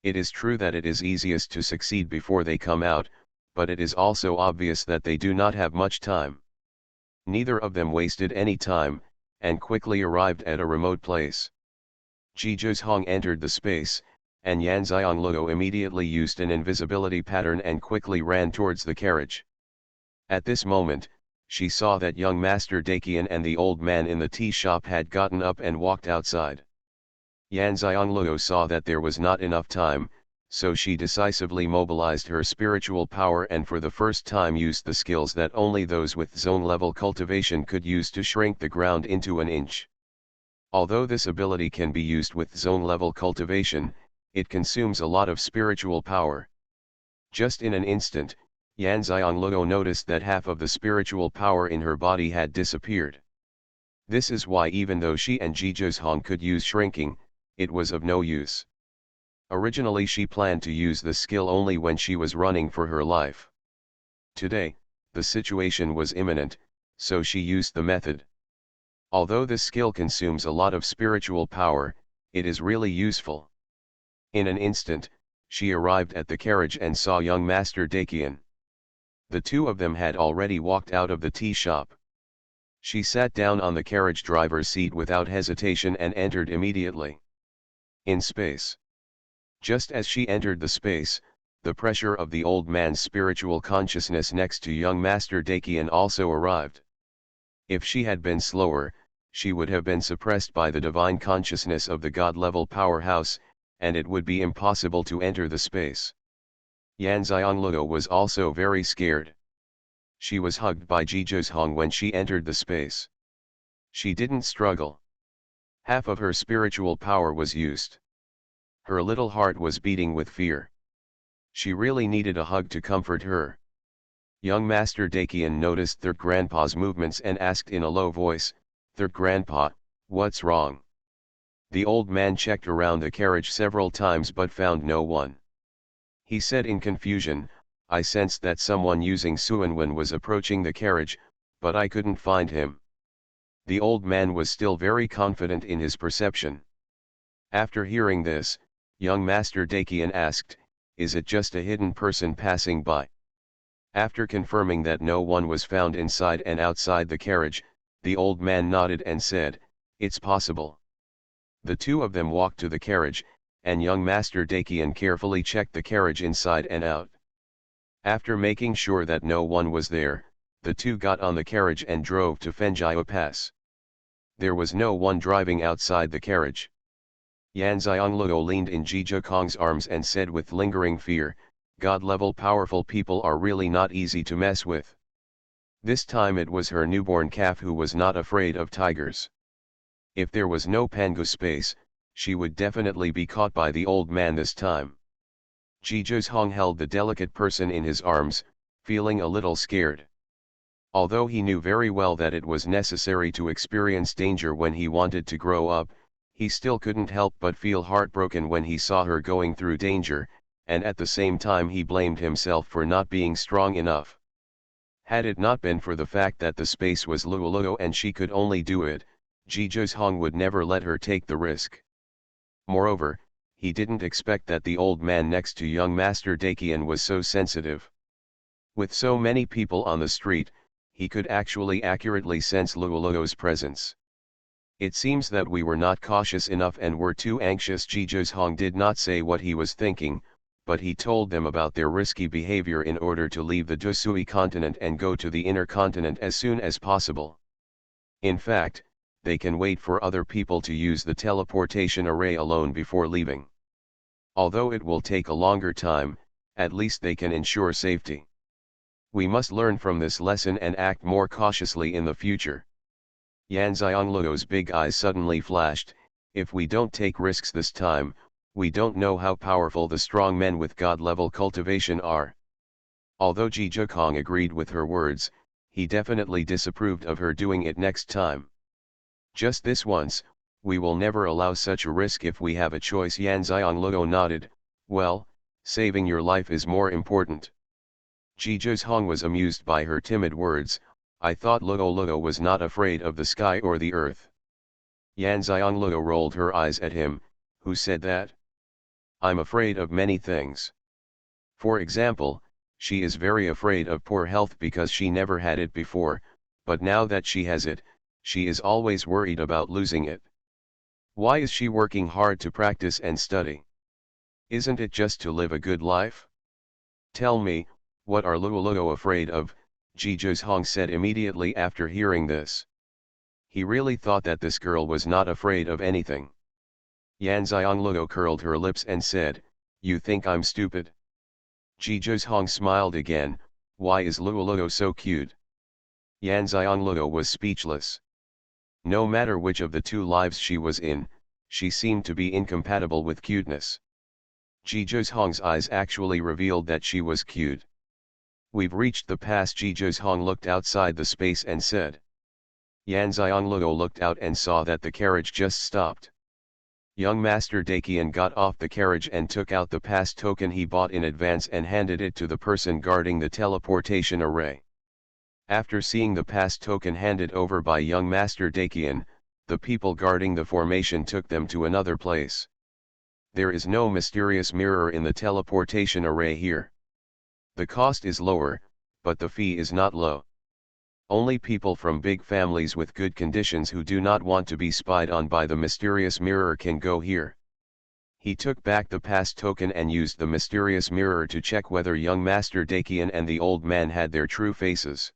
It is true that it is easiest to succeed before they come out, but it is also obvious that they do not have much time. Neither of them wasted any time, and quickly arrived at a remote place. Xuanhuan entered the space, and Yan Xiangluo immediately used an invisibility pattern and quickly ran towards the carriage. At this moment, she saw that young Master Daqian and the old man in the tea shop had gotten up and walked outside. Yan Xiangluo saw that there was not enough time, so she decisively mobilized her spiritual power and for the first time used the skills that only those with zone-level cultivation could use to shrink the ground into an inch. Although this ability can be used with zone-level cultivation, it consumes a lot of spiritual power. Just in an instant, Yan Xiangluo noticed that half of the spiritual power in her body had disappeared. This is why even though she and Xuanhuan could use shrinking, it was of no use. Originally she planned to use the skill only when she was running for her life. Today, the situation was imminent, so she used the method. Although this skill consumes a lot of spiritual power, it is really useful. In an instant, she arrived at the carriage and saw young Master Daqian. The two of them had already walked out of the tea shop. She sat down on the carriage driver's seat without hesitation and entered immediately. In space. Just as she entered the space, the pressure of the old man's spiritual consciousness next to young Master Daqian also arrived. If she had been slower, she would have been suppressed by the divine consciousness of the God-level powerhouse, and it would be impossible to enter the space. Yan Xiangluo was also very scared. She was hugged by Xuanhuan when she entered the space. She didn't struggle. Half of her spiritual power was used. Her little heart was beating with fear. She really needed a hug to comfort her. Young Master Daqian noticed Third Grandpa's movements and asked in a low voice, "Third Grandpa, what's wrong?" The old man checked around the carriage several times but found no one. He said in confusion, "I sensed that someone using Xuanhuan was approaching the carriage, but I couldn't find him." The old man was still very confident in his perception. After hearing this, young Master Daqian asked, "Is it just a hidden person passing by?" After confirming that no one was found inside and outside the carriage, the old man nodded and said, "It's possible." The two of them walked to the carriage, and young Master Daqian carefully checked the carriage inside and out. After making sure that no one was there, the two got on the carriage and drove to Fengjia Pass. There was no one driving outside the carriage. Yan Xiangluo leaned in Xuanhuan's arms and said with lingering fear, "God-level powerful people are really not easy to mess with." This time it was her newborn calf who was not afraid of tigers. If there was no Pangu space, she would definitely be caught by the old man this time. Xuanhuan held the delicate person in his arms, feeling a little scared. Although he knew very well that it was necessary to experience danger when he wanted to grow up, he still couldn't help but feel heartbroken when he saw her going through danger, and at the same time he blamed himself for not being strong enough. Had it not been for the fact that the space was Luoluo and she could only do it, Xuanhuan would never let her take the risk. Moreover, he didn't expect that the old man next to young Master Daqian was so sensitive. With so many people on the street, he could actually accurately sense Luoluo's presence. It seems that we were not cautious enough and were too anxious. Jizhong did not say what he was thinking, but he told them about their risky behavior in order to leave the Dusui continent and go to the inner continent as soon as possible. In fact, they can wait for other people to use the teleportation array alone before leaving. Although it will take a longer time, at least they can ensure safety. We must learn from this lesson and act more cautiously in the future. Yan Xiangluo's big eyes suddenly flashed. If we don't take risks this time, we don't know how powerful the strong men with God-level cultivation are. Although Ji Zhekong agreed with her words, he definitely disapproved of her doing it next time. Just this once, we will never allow such a risk if we have a choice. Yan Xiangluo nodded. Well, saving your life is more important. Ji Zhekong was amused by her timid words. I thought Luoluo was not afraid of the sky or the earth. Yan Xiangluo rolled her eyes at him. Who said that? I'm afraid of many things. For example, she is very afraid of poor health because she never had it before, but now that she has it, she is always worried about losing it. Why is she working hard to practice and study? Isn't it just to live a good life? Tell me, what are Luoluo afraid of? Ji Zhekong said immediately after hearing this. He really thought that this girl was not afraid of anything. Yan Xiangluo curled her lips and said, You think I'm stupid? Ji Zhekong smiled again. Why is Luoluo so cute? Yan Xiangluo was speechless. No matter which of the two lives she was in, she seemed to be incompatible with cuteness. Ji Zhekong's eyes actually revealed that she was cute. We've reached the pass. Ji Zhekong looked outside the space and said. Yan Xiangluo looked out and saw that the carriage just stopped. Young Master Daqian got off the carriage and took out the pass token he bought in advance and handed it to the person guarding the teleportation array. After seeing the pass token handed over by young Master Daqian, the people guarding the formation took them to another place. There is no mysterious mirror in the teleportation array here. The cost is lower, but the fee is not low. Only people from big families with good conditions who do not want to be spied on by the mysterious mirror can go here. He took back the pass token and used the mysterious mirror to check whether young Master Daqian and the old man had their true faces.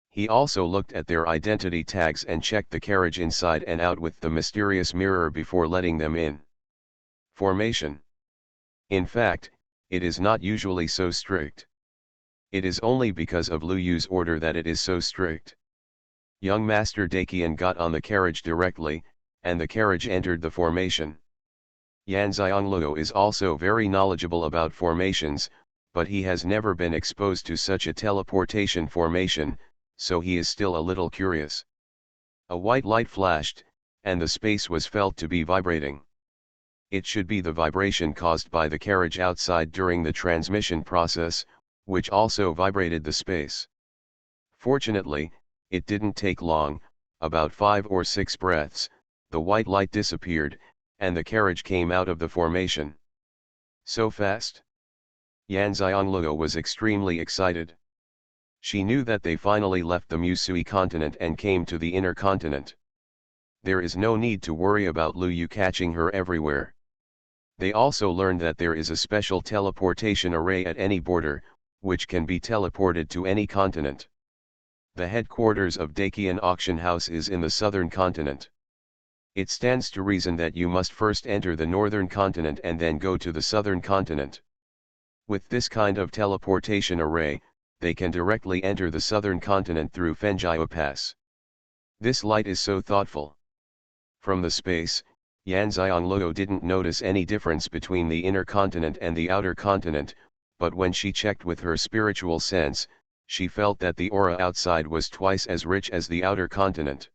He also looked at their identity tags and checked the carriage inside and out with the mysterious mirror before letting them in. Formation. In fact, it is not usually so strict. It is only because of Lu Yu's order that it is so strict. Young Master Daqian got on the carriage directly, and the carriage entered the formation. Yan Xiangluo is also very knowledgeable about formations, but he has never been exposed to such a teleportation formation, so he is still a little curious. A white light flashed, and the space was felt to be vibrating. It should be the vibration caused by the carriage outside during the transmission process, which also vibrated the space. Fortunately, it didn't take long, about 5 or 6 breaths, the white light disappeared, and the carriage came out of the formation. So fast? Yan Xiangluo was extremely excited. She knew that they finally left the Musui continent and came to the inner continent. There is no need to worry about Lu Yu catching her everywhere. They also learned that there is a special teleportation array at any border, which can be teleported to any continent. The headquarters of Daqian Auction House is in the southern continent. It stands to reason that you must first enter the northern continent and then go to the southern continent. With this kind of teleportation array, they can directly enter the southern continent through Fengjia Pass. This light is so thoughtful. From the space, Yan Xiangluo didn't notice any difference between the inner continent and the outer continent, but when she checked with her spiritual sense, she felt that the aura outside was twice as rich as the outer continent.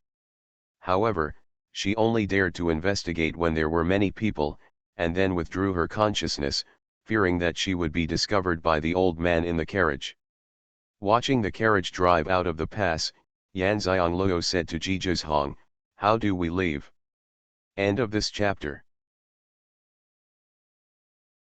However, she only dared to investigate when there were many people, and then withdrew her consciousness, fearing that she would be discovered by the old man in the carriage. Watching the carriage drive out of the pass, Yan Xiangluo said to Ji Zhekong, "How do we leave?" End of this chapter.